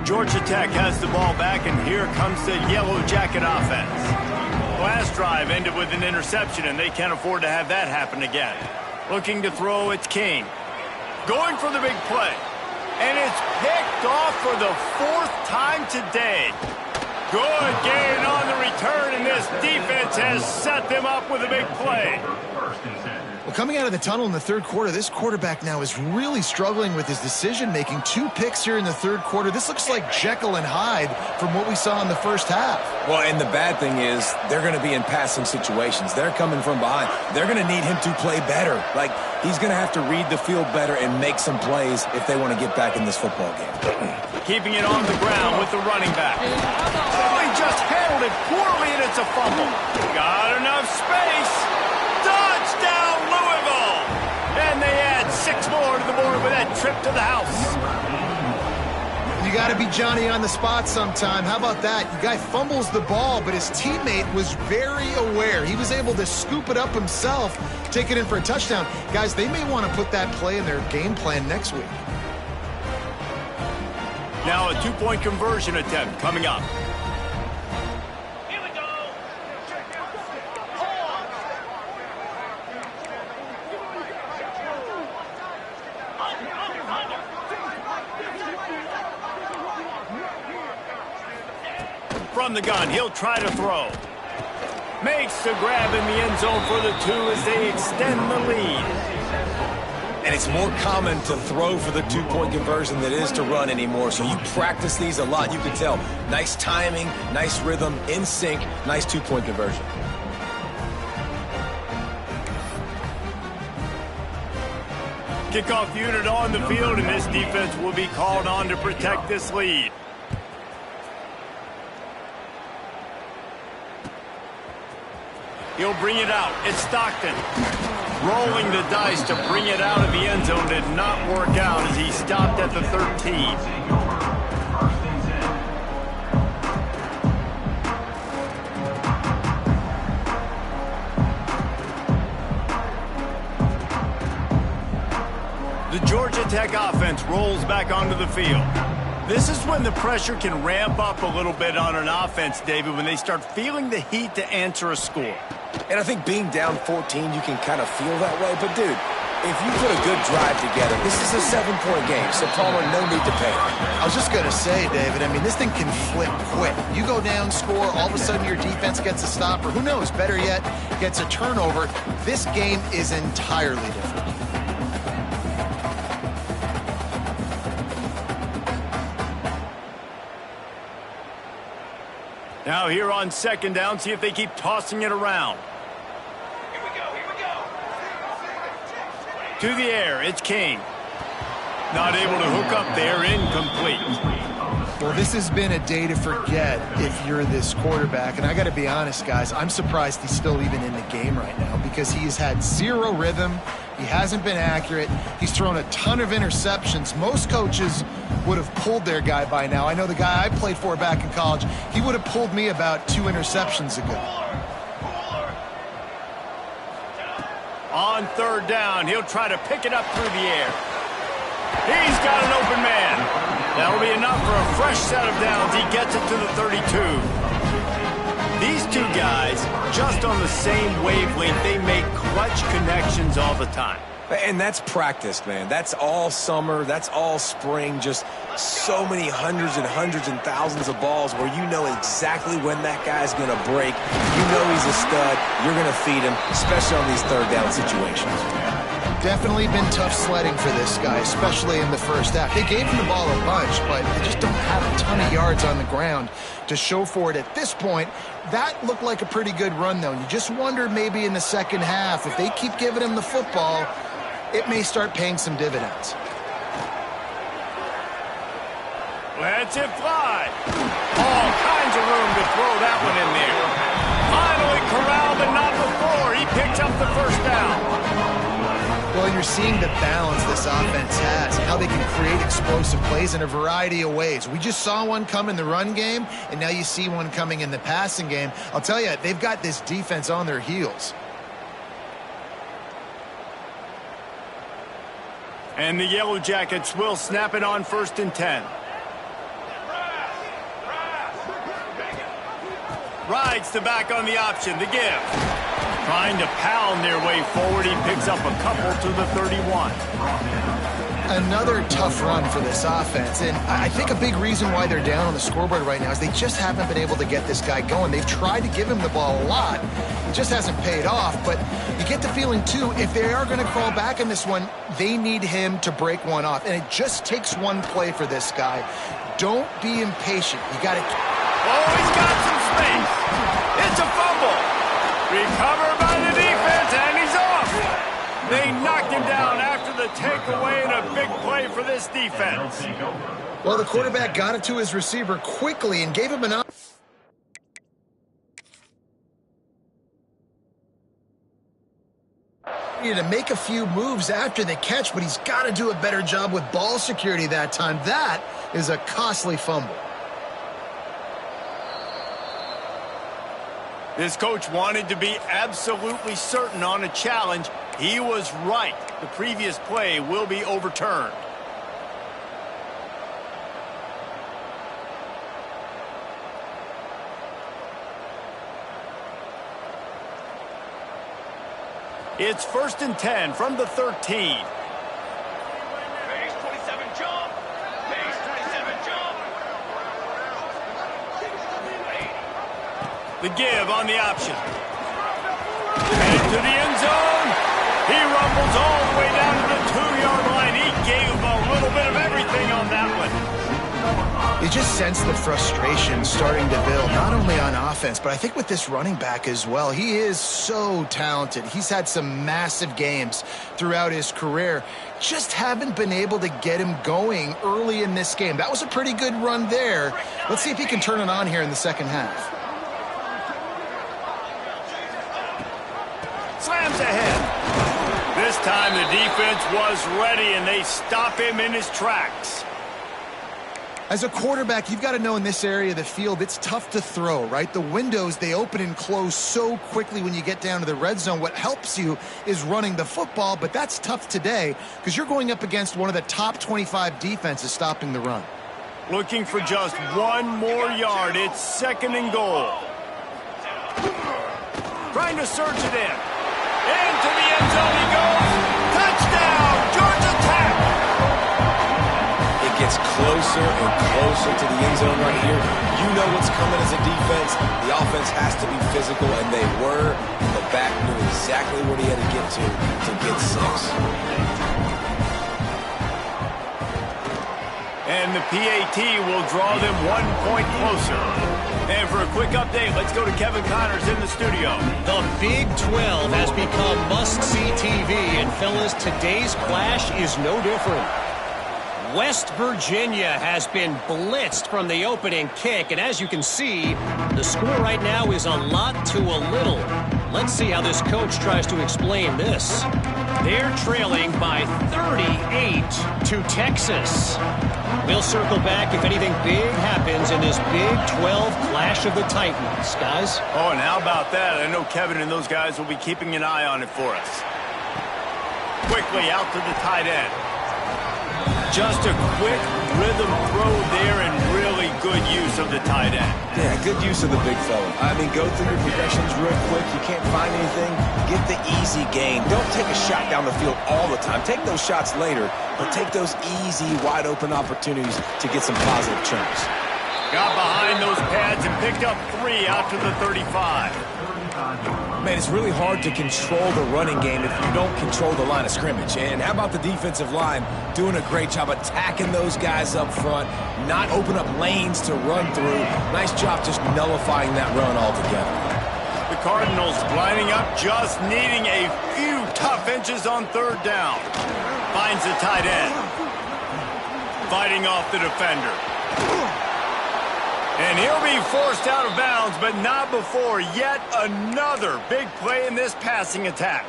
Georgia Tech has the ball back, and here comes the Yellow Jacket offense. Last drive ended with an interception, and they can't afford to have that happen again. Looking to throw, it's King. Going for the big play. And it's picked off for the 4th time today. Good gain on the return, and this defense has set them up with a big play. Well, coming out of the tunnel in the 3rd quarter, this quarterback now is really struggling with his decision-making. 2 picks here in the 3rd quarter. This looks like Jekyll and Hyde from what we saw in the first half. Well, and the bad thing is they're going to be in passing situations. They're coming from behind. They're going to need him to play better. Like, he's going to have to read the field better and make some plays if they want to get back in this football game. Keeping it on the ground with the running back. Oh, he just handled it poorly, and it's a fumble. Got enough space. Touchdown, Louisville! And they add 6 more to the board with that trip to the house. You got to be Johnny on the spot sometime. How about that? The guy fumbles the ball, but his teammate was very aware. He was able to scoop it up himself, take it in for a touchdown. Guys, they may want to put that play in their game plan next week. Now a 2-point conversion attempt coming up. Here we go. From the gun, he'll try to throw. Makes the grab in the end zone for the 2 as they extend the lead. And it's more common to throw for the 2-point conversion than it is to run anymore. So you practice these a lot. You can tell. Nice timing, nice rhythm, in sync, nice 2-point conversion. Kickoff unit on the field, and this defense will be called on to protect this lead. He'll bring it out. It's Stockton. Rolling the dice to bring it out of the end zone did not work out as he stopped at the 13. The Georgia Tech offense rolls back onto the field. This is when the pressure can ramp up a little bit on an offense, David, when they start feeling the heat to answer a score. And I think being down 14, you can kind of feel that way. But, dude, if you put a good drive together, this is a 7-point game, so Palmer, no need to panic. I was just going to say, David, I mean, this thing can flip quick. You go down, score, all of a sudden your defense gets a stop, or who knows, better yet, gets a turnover. This game is entirely different. Now here on second down, see if they keep tossing it around. Here we go. To the air, it's King. Not able to hook up there, incomplete. Well, this has been a day to forget if you're this quarterback. And I got to be honest, guys, I'm surprised he's still even in the game right now because he's had zero rhythm. He hasn't been accurate. He's thrown a ton of interceptions. Most coaches would have pulled their guy by now. I know the guy I played for back in college, he would have pulled me about 2 interceptions ago. On third down, he'll try to pick it up through the air. He's got an open man. That'll be enough for a fresh set of downs. He gets it to the 32. These 2 guys, just on the same wavelength, they make clutch connections all the time. And that's practice, man. That's all summer. That's all spring. Just so many hundreds and thousands of balls where you know exactly when that guy's going to break. You know he's a stud. You're going to feed him, especially on these third down situations. Definitely been tough sledding for this guy, especially in the first half. They gave him the ball a bunch, but they just don't have a ton of yards on the ground to show for it at this point. That looked like a pretty good run, though. You just wonder maybe in the second half, if they keep giving him the football, it may start paying some dividends. Let's it fly. All kinds of room to throw that one in there. Finally corralled, but not before. He picks up the first down. Well, you're seeing the balance this offense has, how they can create explosive plays in a variety of ways. We just saw one come in the run game, and now you see one coming in the passing game. I'll tell you, they've got this defense on their heels. And the Yellow Jackets will snap it on 1st and 10. Rides the back on the option, the give. Trying to pound their way forward, he picks up a couple to the 31. Another tough run for this offense, and I think a big reason why they're down on the scoreboard right now is they just haven't been able to get this guy going. They've tried to give him the ball a lot. It just hasn't paid off, but you get the feeling, too, if they are going to crawl back in this one, they need him to break one off, and it just takes one play for this guy. Don't be impatient. You got to... Oh, he's got some space. It's a fumble. Recovered by the defense, and he's off. They knocked him down after the takeaway, and a big play for this defense. Well, the quarterback got it to his receiver quickly and gave him an opportunity to make a few moves after the catch, but he's got to do a better job with ball security that time. That is a costly fumble. This coach wanted to be absolutely certain on a challenge. He was right. The previous play will be overturned. It's 1st and 10 from the 13. Base 27 jump. Base 27 jump. The give on the option. And to the end zone. He rumbles all the way down to the 2-yard line. He gave him a little bit of everything on that one. You just sense the frustration starting to build, not only on offense, but I think with this running back as well. He is so talented. He's had some massive games throughout his career. Just haven't been able to get him going early in this game. That was a pretty good run there. Let's see if he can turn it on here in the second half. Slams ahead. This time the defense was ready, and they stop him in his tracks. As a quarterback, you've got to know in this area of the field, it's tough to throw, right? The windows, they open and close so quickly when you get down to the red zone. What helps you is running the football, but that's tough today because you're going up against one of the top 25 defenses stopping the run. Looking for just one more yard. It's 2nd and goal. Trying to surge it in. Into the end zone he goes. Touchdown, Georgia Tech. It gets closer and closer to the end zone right here. You know what's coming as a defense. The offense has to be physical, and they were. And the back knew exactly what he had to get to get 6. And the PAT will draw them 1 point closer. And for a quick update, let's go to Kevin Connors in the studio. The Big 12 has become must-see TV, and fellas, today's clash is no different. West Virginia has been blitzed from the opening kick, and as you can see, the score right now is a lot to a little. Let's see how this coach tries to explain this. They're trailing by 38 to Texas. We'll circle back if anything big happens in this Big 12 clash of the Titans, guys. Oh, and how about that? I know Kevin and those guys will be keeping an eye on it for us. Quickly out to the tight end. Just a quick rhythm throw there and really good use of the tight end. Yeah, good use of the big fella. I mean, go through your progressions real quick. You can't find anything. Get the easy gain. Don't take a shot down the field all the time. Take those shots later, but take those easy, wide-open opportunities to get some positive chunks. Got behind those pads and picked up 3 out to the 35. Man, it's really hard to control the running game if you don't control the line of scrimmage. And how about the defensive line doing a great job attacking those guys up front, not open up lanes to run through. Nice job just nullifying that run altogether. The Cardinals lining up, just needing a few tough inches on 3rd down. Finds the tight end. Fighting off the defender. And he'll be forced out of bounds, but not before yet another big play in this passing attack.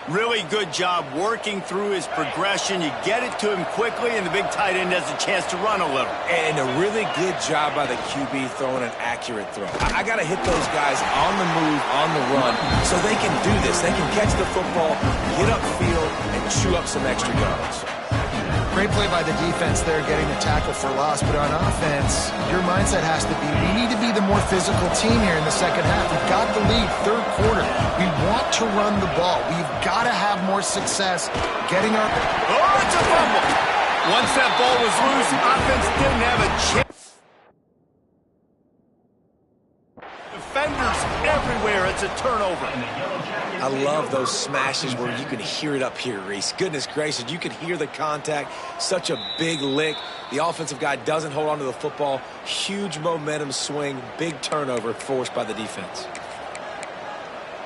Really good job working through his progression. You get it to him quickly, and the big tight end has a chance to run a little. And a really good job by the QB throwing an accurate throw. I got to hit those guys on the move, on the run, so they can do this. They can catch the football, get upfield, and chew up some extra yards. Great play by the defense there, getting the tackle for loss. But on offense, your mindset has to be, we need to be the more physical team here in the second half. We've got the lead, 3rd quarter. We want to run the ball. We've got to have more success getting our... Oh, it's a fumble. Once that ball was loose, offense didn't have a chance. Defenders everywhere. It's a turnover. I love those smashes where you can hear it up here, Reese. Goodness gracious, you can hear the contact. Such a big lick. The offensive guy doesn't hold on to the football. Huge momentum swing. Big turnover forced by the defense.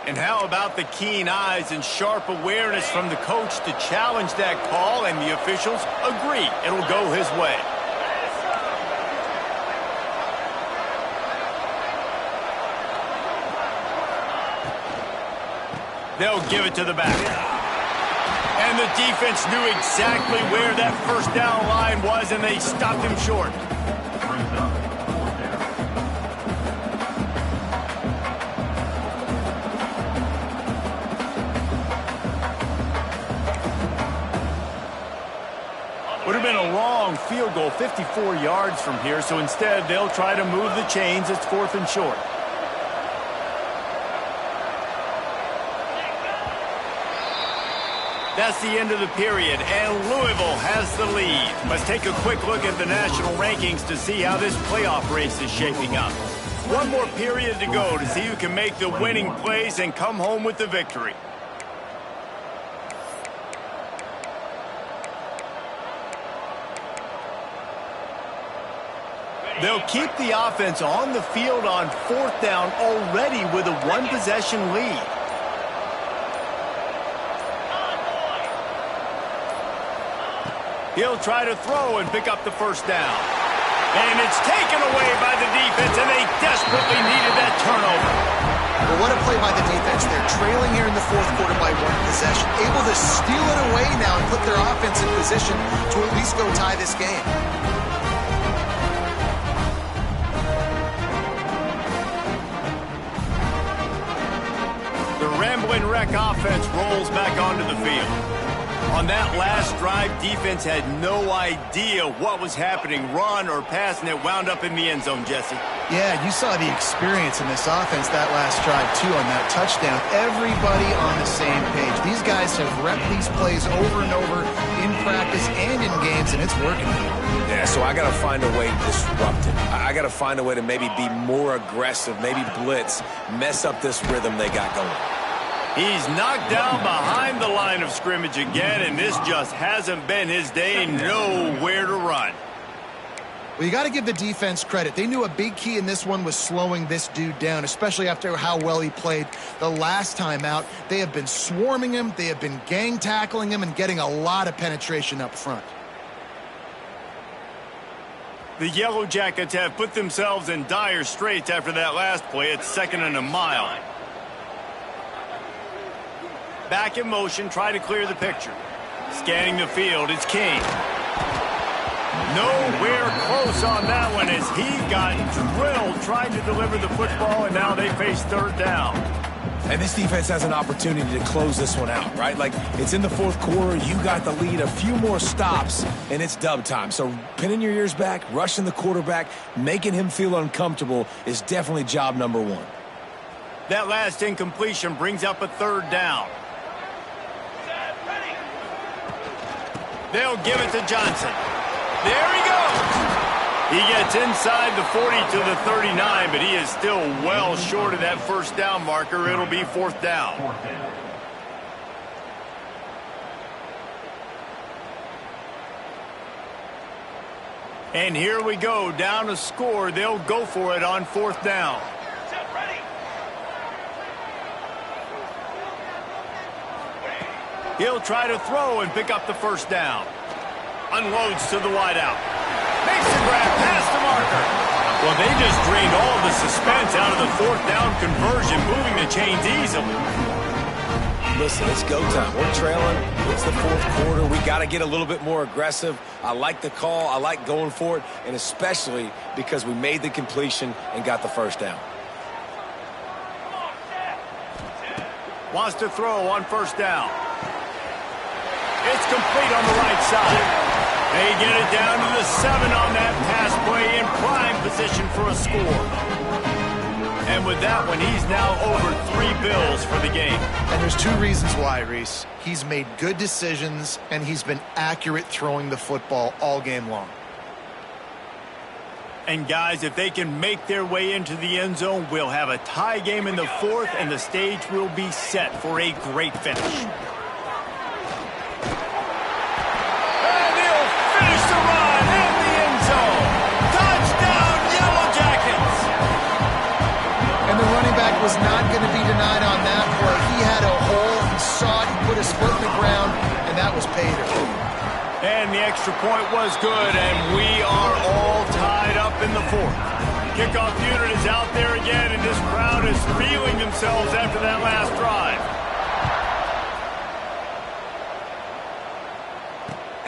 And how about the keen eyes and sharp awareness from the coach to challenge that call, and the officials agree it'll go his way. They'll give it to the back. And the defense knew exactly where that 1st down line was, and they stopped him short. Would have been a long field goal, 54 yards from here, so instead they'll try to move the chains. It's 4th and short. That's the end of the period, and Louisville has the lead. Let's take a quick look at the national rankings to see how this playoff race is shaping up. One more period to go to see who can make the winning plays and come home with the victory. They'll keep the offense on the field on 4th down already with a one-possession lead. He'll try to throw and pick up the first down. And it's taken away by the defense, and they desperately needed that turnover. Well, what a play by the defense. They're trailing here in the 4th quarter by one possession, able to steal it away now and put their offense in position to at least go tie this game. The Ramblin' Wreck offense rolls back onto the field. On that last drive, defense had no idea what was happening, run or pass, and it wound up in the end zone, Jesse. Yeah, you saw the experience in this offense that last drive, too, on that touchdown. Everybody on the same page. These guys have repped these plays over and over in practice and in games, and it's working. Yeah, so I got to find a way to disrupt it. I got to find a way to maybe be more aggressive, maybe blitz, mess up this rhythm they got going. He's knocked down behind the line of scrimmage again, and this just hasn't been his day. Nowhere to run. Well, you got to give the defense credit. They knew a big key in this one was slowing this dude down, especially after how well he played the last time out. They have been swarming him. They have been gang tackling him and getting a lot of penetration up front. The Yellow Jackets have put themselves in dire straits after that last play. It's 2nd and a mile. Back in motion, try to clear the picture. Scanning the field, it's King. Nowhere close on that one as he got drilled trying to deliver the football, and now they face 3rd down. And this defense has an opportunity to close this one out, right? Like, it's in the 4th quarter, you got the lead, a few more stops, and it's dub time. So pinning your ears back, rushing the quarterback, making him feel uncomfortable is definitely job number 1. That last incompletion brings up a 3rd down. They'll give it to Johnson. There he goes. He gets inside the 40 to the 39, but he is still well short of that 1st down marker. It'll be 4th down. And here we go, down a score. They'll go for it on 4th down. He'll try to throw and pick up the 1st down. Unloads to the wideout. Makes the grab past the marker. Well, they just drained all the suspense out of the 4th down conversion, moving the chains easily. Listen, it's go time. We're trailing. It's the 4th quarter. We got to get a little bit more aggressive. I like the call. I like going for it, and especially because we made the completion and got the 1st down. Wants to throw on 1st down. It's complete on the right side. They get it down to the 7 on that pass play in prime position for a score. And with that one, he's now over 3 bills for the game. And there's 2 reasons why, Reese. He's made good decisions, and he's been accurate throwing the football all game long. And guys, if they can make their way into the end zone, we'll have a tie game in the 4th, and the stage will be set for a great finish. Was not going to be denied on that play. He had a hole, he saw it, he put his foot in the ground, and that was pay dirt. And the extra point was good, and we are all tied up in the 4th. Kickoff unit is out there again, and this crowd is feeling themselves after that last drive.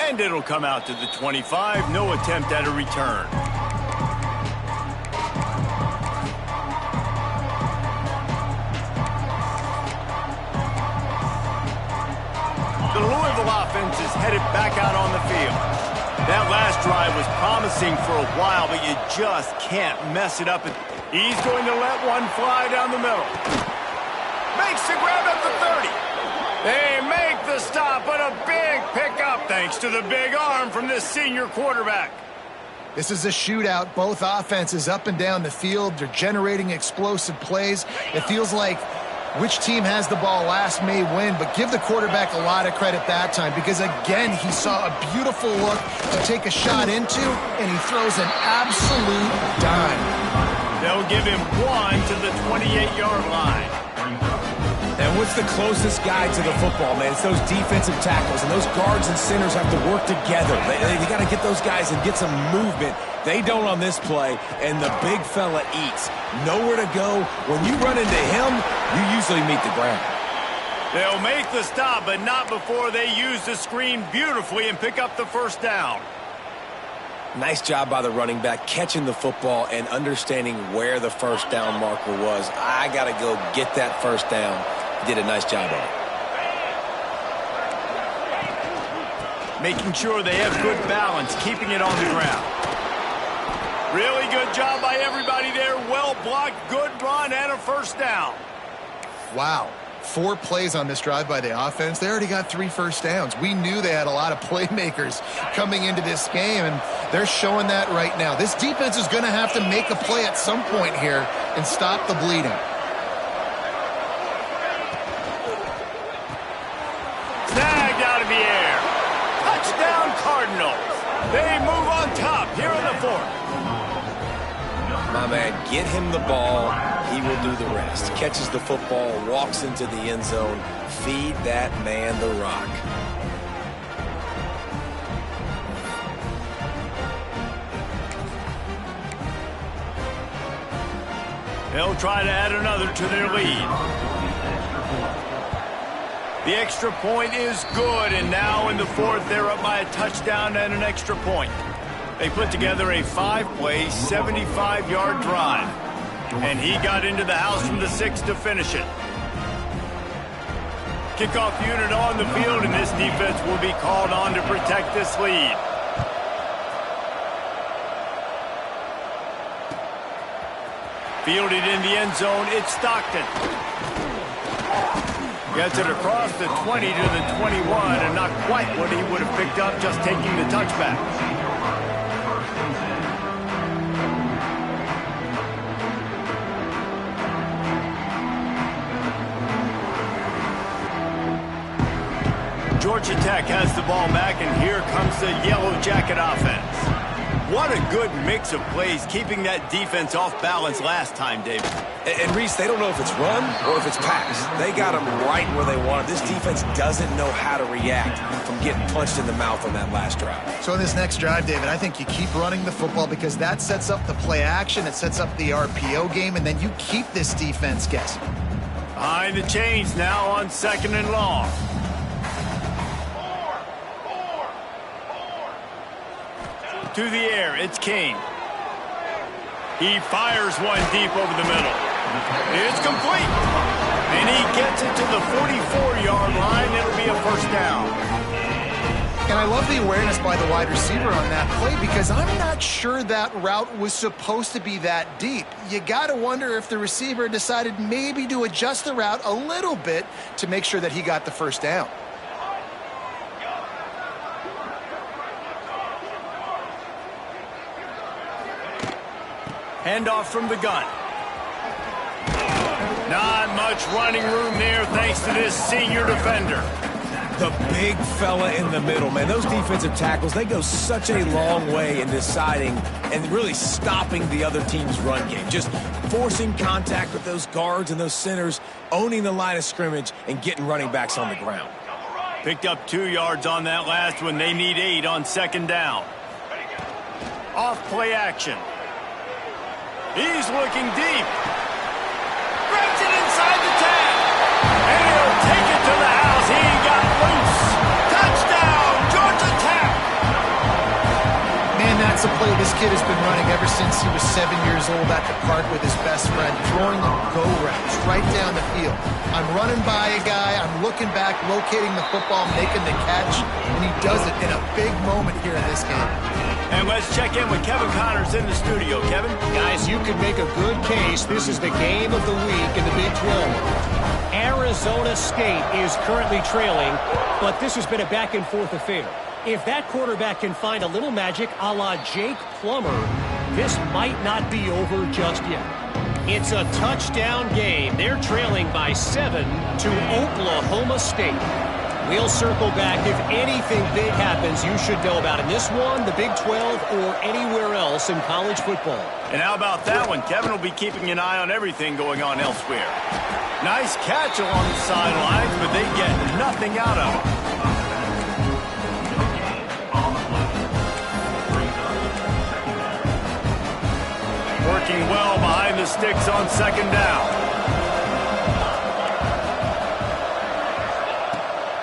And it'll come out to the 25, no attempt at a return. The Louisville offense is headed back out on the field. That last drive was promising for a while, but you just can't mess it up. He's going to let one fly down the middle. Makes the grab at the 30. They make the stop, but a big pickup thanks to the big arm from this senior quarterback. This is a shootout. Both offenses up and down the field. They're generating explosive plays. It feels like which team has the ball last may win, but give the quarterback a lot of credit that time because, again, he saw a beautiful look to take a shot into, and he throws an absolute dime. They'll give him 1 to the 28-yard line. And what's the closest guy to the football, man? It's those defensive tackles, and those guards and centers have to work together. They got to get those guys and get some movement. They don't on this play, and the big fella eats. Nowhere to go. When you run into him, you usually meet the ground. They'll make the stop, but not before they use the screen beautifully and pick up the first down. Nice job by the running back catching the football and understanding where the first down marker was. I got to go get that first down. He did a nice job of it. Making sure they have good balance, keeping it on the ground. Really good job by everybody there. Well blocked, good run, and a first down. Wow. 4 plays on this drive by the offense. They already got 3 first downs. We knew they had a lot of playmakers coming into this game, and they're showing that right now. This defense is going to have to make a play at some point here and stop the bleeding. Snagged out of the air. Touchdown, Cardinals. They move on top here in the 4th. My man, get him the ball. He will do the rest. Catches the football, walks into the end zone. Feed that man the rock. They'll try to add another to their lead. The extra point is good, and now in the 4th, they're up by a touchdown and an extra point. They put together a 5-play, 75-yard drive. And he got into the house from the 6 to finish it. Kickoff unit on the field, and this defense will be called on to protect this lead. Fielded in the end zone, it's Stockton. Gets it across the 20 to the 21, and not quite what he would have picked up just taking the touchback. Georgia Tech has the ball back, and here comes the Yellow Jacket offense. What a good mix of plays, keeping that defense off balance last time, David. And Reese, they don't know if it's run or if it's pass. They got them right where they want it. This defense doesn't know how to react from getting punched in the mouth on that last drive. So in this next drive, David, I think you keep running the football because that sets up the play action, it sets up the RPO game, and then you keep this defense guessing. Behind the chains now on 2nd and long. To the air, it's Kane. He fires one deep over the middle. It's complete. And he gets it to the 44-yard line. It'll be a first down. And I love the awareness by the wide receiver on that play because I'm not sure that route was supposed to be that deep. You got to wonder if the receiver decided maybe to adjust the route a little bit to make sure that he got the first down. Handoff from the gun. Not much running room there thanks to this senior defender. The big fella in the middle, man. Those defensive tackles, they go such a long way in deciding and really stopping the other team's run game. Just forcing contact with those guards and those centers, owning the line of scrimmage, and getting running backs on the ground. Picked up 2 yards on that last one. They need 8 on 2nd down. Off play action. He's looking deep. Grabs it inside the 10. And he'll take it to the house. He got loose. Touchdown, Georgia Tech. Man, that's a play this kid has been running ever since he was 7 years old at the park with his best friend, throwing them go routes right down the field. I'm running by a guy. I'm looking back, locating the football, making the catch, and he does it in a big moment here in this game. And let's check in with Kevin Connors in the studio. Kevin? Guys, you could make a good case. This is the game of the week in the Big 12. Arizona State is currently trailing, but this has been a back-and-forth affair. If that quarterback can find a little magic a la Jake Plummer, this might not be over just yet. It's a touchdown game. They're trailing by 7 to Oklahoma State. We'll circle back if anything big happens you should know about in this one, the Big 12, or anywhere else in college football. And how about that one? Kevin will be keeping an eye on everything going on elsewhere. Nice catch along the sidelines, but they get nothing out of it. Working well behind the sticks on second down.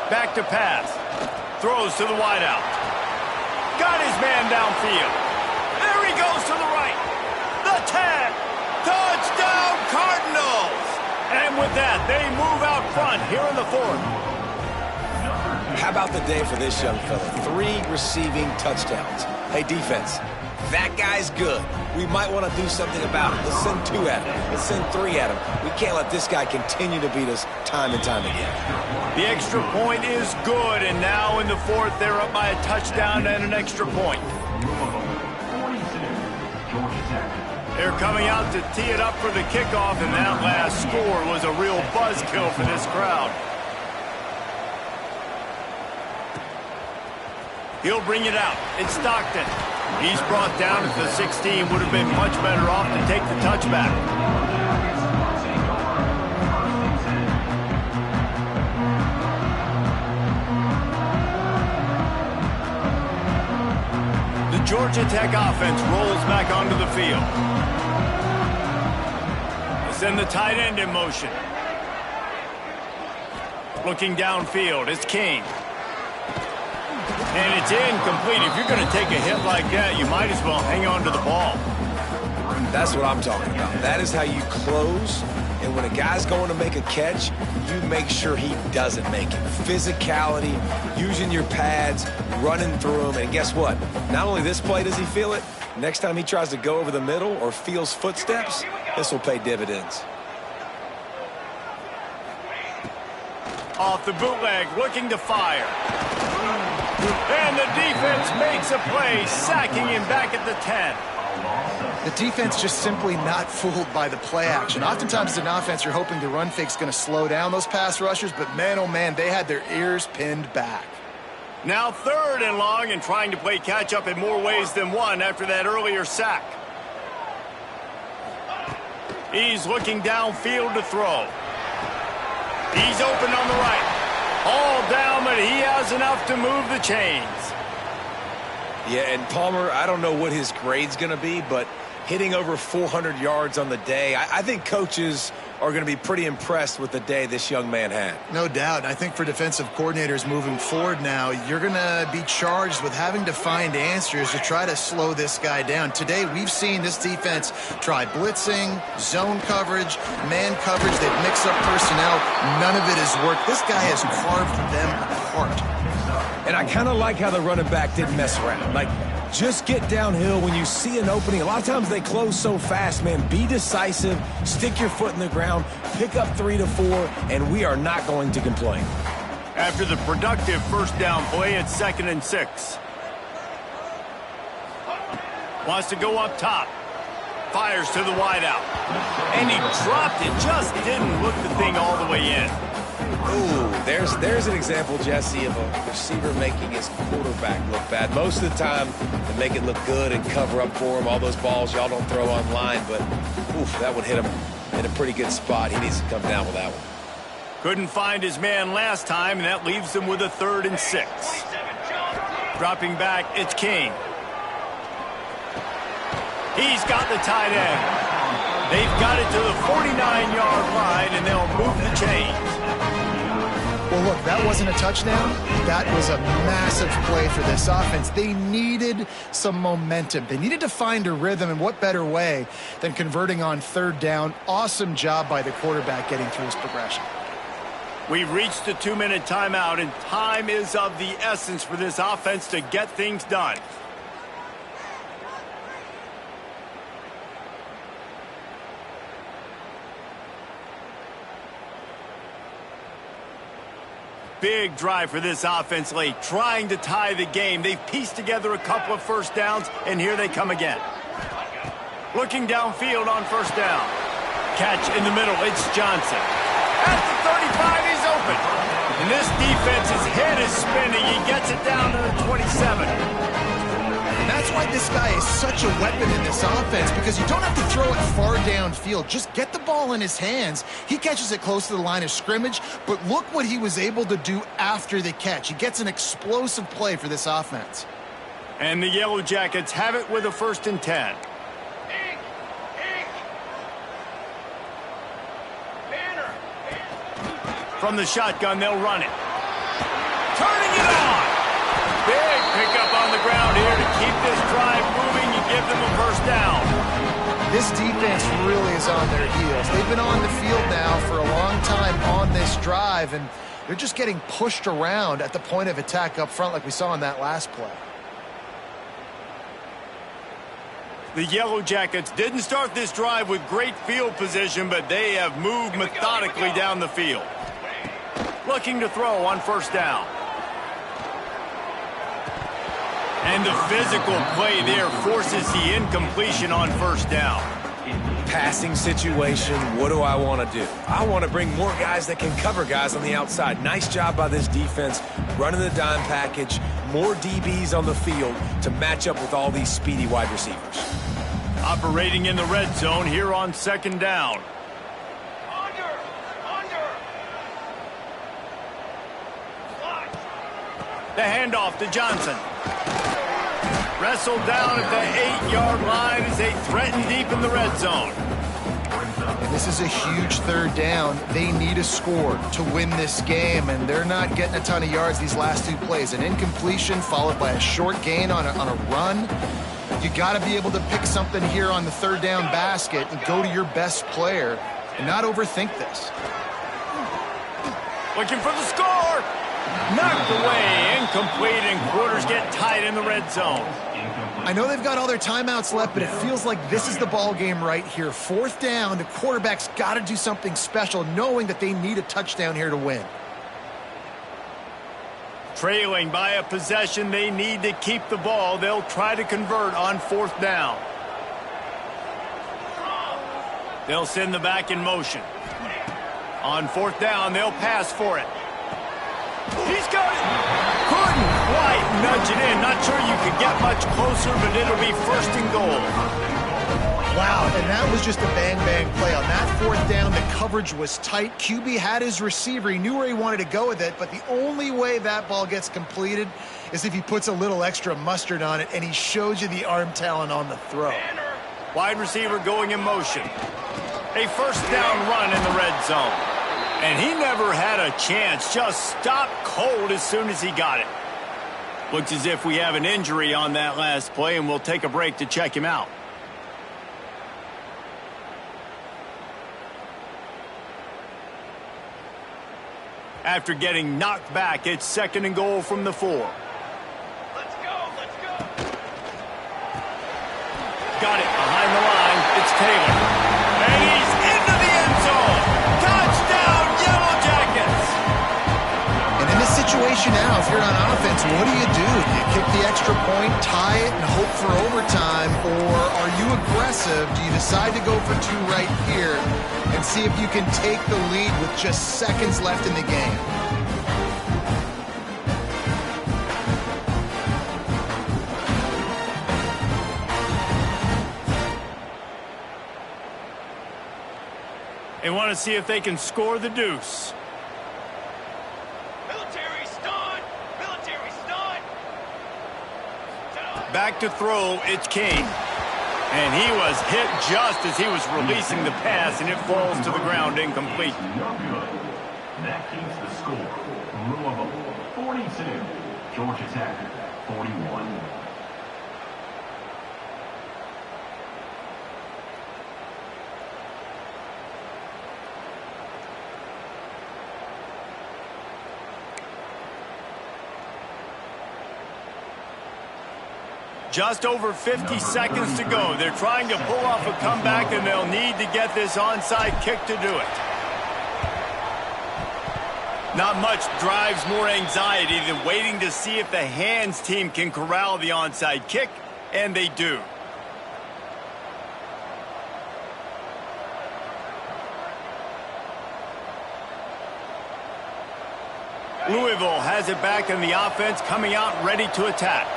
Back to pass. Throws to the wideout. Got his man downfield. There he goes to the right. The 10. Touchdown Cardinals. And with that, they move out front here in the fourth. How about the day for this young fella? 3 receiving touchdowns. Hey, defense, that guy's good. We might want to do something about it. Let's send 2 at him. Let's send 3 at him. We can't let this guy continue to beat us time and time again. The extra point is good, and now in the fourth, they're up by a touchdown and an extra point. They're coming out to tee it up for the kickoff, and that last score was a real buzzkill for this crowd. He'll bring it out. It's Stockton. He's brought down at the 16. Would have been much better off to take the touchback. The Georgia Tech offense rolls back onto the field. They send the tight end in motion. Looking downfield, it's King. And it's incomplete. If you're going to take a hit like that, you might as well hang on to the ball. That's what I'm talking about. That is how you close. And when a guy's going to make a catch, you make sure he doesn't make it. Physicality, using your pads, running through them. And guess what? Not only this play does he feel it, next time he tries to go over the middle or feels footsteps, this will pay dividends. Off the bootleg, looking to fire. And the defense makes a play, sacking him back at the 10. The defense just simply not fooled by the play action. Oftentimes as an offense, you're hoping the run fake's going to slow down those pass rushers, but man, oh man, they had their ears pinned back. Now 3rd and long and trying to play catch-up in more ways than one after that earlier sack. He's looking downfield to throw. He's open on the right. All down, but he has enough to move the chains. Yeah, and Palmer, I don't know what his grade's going to be, but hitting over 400 yards on the day, I think coaches are going to be pretty impressed with the day this young man had. No doubt. I think for defensive coordinators moving forward now, you're going to be charged with having to find answers to try to slow this guy down. Today, we've seen this defense try blitzing, zone coverage, man coverage. They've mixed up personnel. None of it has worked. This guy has carved them apart. And I kind of like how the running back didn't mess around. Like, just get downhill when you see an opening. A lot of times they close so fast, man. Be decisive, stick your foot in the ground, pick up 3 to 4, and we are not going to complain. After the productive first down play, it's 2nd and 6. Wants to go up top. Fires to the wideout. And he dropped it. Just didn't look the thing all the way in. Ooh, there's an example, Jesse, of a receiver making his quarterback look bad. Most of the time, they make it look good and cover up for him. All those balls y'all don't throw online, but oof, that would hit him in a pretty good spot. He needs to come down with that one. Couldn't find his man last time, and that leaves him with a 3rd and 6. Dropping back, it's King. He's got the tight end. They've got it to the 49-yard line, and they'll move the chains. Well, look, that wasn't a touchdown. That was a massive play for this offense. They needed some momentum. They needed to find a rhythm, and what better way than converting on 3rd down. Awesome job by the quarterback getting through his progression. We've reached the 2-minute timeout, and time is of the essence for this offense to get things done. big drive for this offense late, trying to tie the game. They've pieced together a couple of first downs, and here they come again. Looking downfield on first down. Catch in the middle, it's Johnson. At the 35, he's open. And this defense's head is spinning. He gets it down to the 27. And that's why this guy is such a weapon in this offense, because you don't have to throw it far downfield. Just get the ball in his hands. He catches it close to the line of scrimmage, but look what he was able to do after the catch. He gets an explosive play for this offense. And the Yellow Jackets have it with a 1st and 10. From the shotgun, they'll run it. Turning it on. Big pickup on the ground here to keep this drive moving and give them a 1st down. This defense really is on their heels. They've been on the field now for a long time on this drive, and they're just getting pushed around at the point of attack up front like we saw in that last play. The Yellow Jackets didn't start this drive with great field position, but they have moved methodically down the field. Looking to throw on 1st down. And the physical play there forces the incompletion on 1st down. Passing situation, what do I want to do? I want to bring more guys that can cover guys on the outside. Nice job by this defense, running the dime package, more DBs on the field to match up with all these speedy wide receivers. Operating in the red zone here on 2nd down. The handoff to Johnson. Wrestled down at the 8-yard line as they threaten deep in the red zone. This is a huge 3rd down. They need a score to win this game, and they're not getting a ton of yards these last 2 plays. An incompletion followed by a short gain on a run. You got to be able to pick something here on the 3rd down basket and go to your best player and not overthink this. Looking for the score. Knocked away, incomplete, and quarters get tight in the red zone. I know they've got all their timeouts left, but it feels like this is the ball game right here. 4th down, the quarterback's got to do something special, knowing that they need a touchdown here to win. Trailing by a possession, they need to keep the ball. They'll try to convert on 4th down. They'll send the back in motion. On 4th down, they'll pass for it. He's got it. Couldn't quite nudge it in. Not sure you could get much closer, but it'll be 1st and goal. Wow, and that was just a bang-bang play. On that 4th down, the coverage was tight. QB had his receiver. He knew where he wanted to go with it, but the only way that ball gets completed is if he puts a little extra mustard on it, and he shows you the arm talent on the throw. Wide receiver going in motion. A 1st down run in the red zone. And he never had a chance, just stopped cold as soon as he got it. Looks as if we have an injury on that last play, and we'll take a break to check him out. After getting knocked back, it's 2nd and goal from the 4. Let's go. Got it behind the line. It's Taylor. And he's into the end zone. Touchdown, Yellow Jackets. And in this situation now, if you're on offense, what do? Do you kick the extra point, tie it, and hope for overtime? Or are you aggressive? Do you decide to go for 2 right here and see if you can take the lead with just seconds left in the game? They want to see if they can score the deuce. Military stun! Military stun! Back to throw, it's King. And he was hit just as he was releasing the pass, and it falls to the ground incomplete. No good. That keeps the score. Louisville 42, Georgia Tech 41. Just over 50 seconds to go. They're trying to pull off a comeback, and they'll need to get this onside kick to do it. Not much drives more anxiety than waiting to see if the hands team can corral the onside kick, and they do. Louisville has it back in the offense, coming out ready to attack.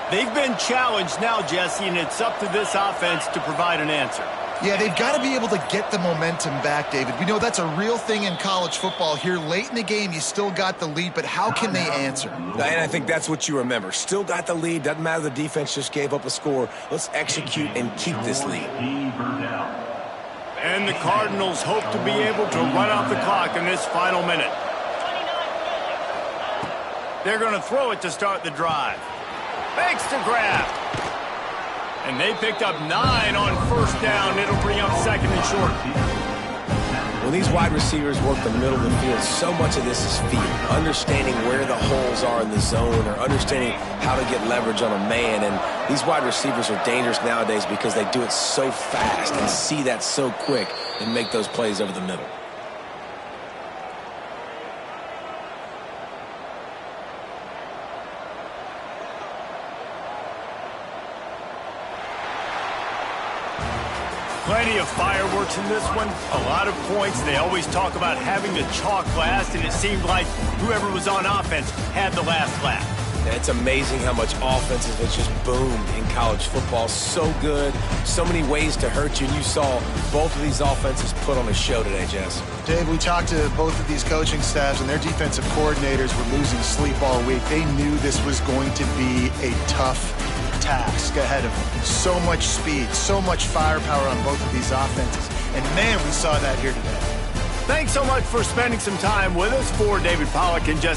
They've been challenged now, Jesse, and it's up to this offense to provide an answer. Yeah, they've got to be able to get the momentum back, David. We know that's a real thing in college football. Here late in the game, you still got the lead, but how can they answer? And I think that's what you remember. Still got the lead. Doesn't matter the defense just gave up a score. Let's execute and keep this lead. And the Cardinals hope to be able to run out the clock in this final minute. They're going to throw it to start the drive. Fakes to grab. And they picked up 9 on first down. It'll bring up second and short. When these wide receivers work the middle of the field, so much of this is feel. Understanding where the holes are in the zone or understanding how to get leverage on a man. And these wide receivers are dangerous nowadays because they do it so fast and see that so quick and make those plays over the middle. Plenty of fireworks in this one. A lot of points. They always talk about having the chalk last, and it seemed like whoever was on offense had the last laugh. And it's amazing how much offenses have just boomed in college football. So good. So many ways to hurt you. And you saw both of these offenses put on a show today, Jess. Dave, we talked to both of these coaching staffs, and their defensive coordinators were losing sleep all week. They knew this was going to be a tough task ahead of them. So much speed, so much firepower on both of these offenses. And, man, we saw that here today. Thanks so much for spending some time with us. For David Pollack and Jesse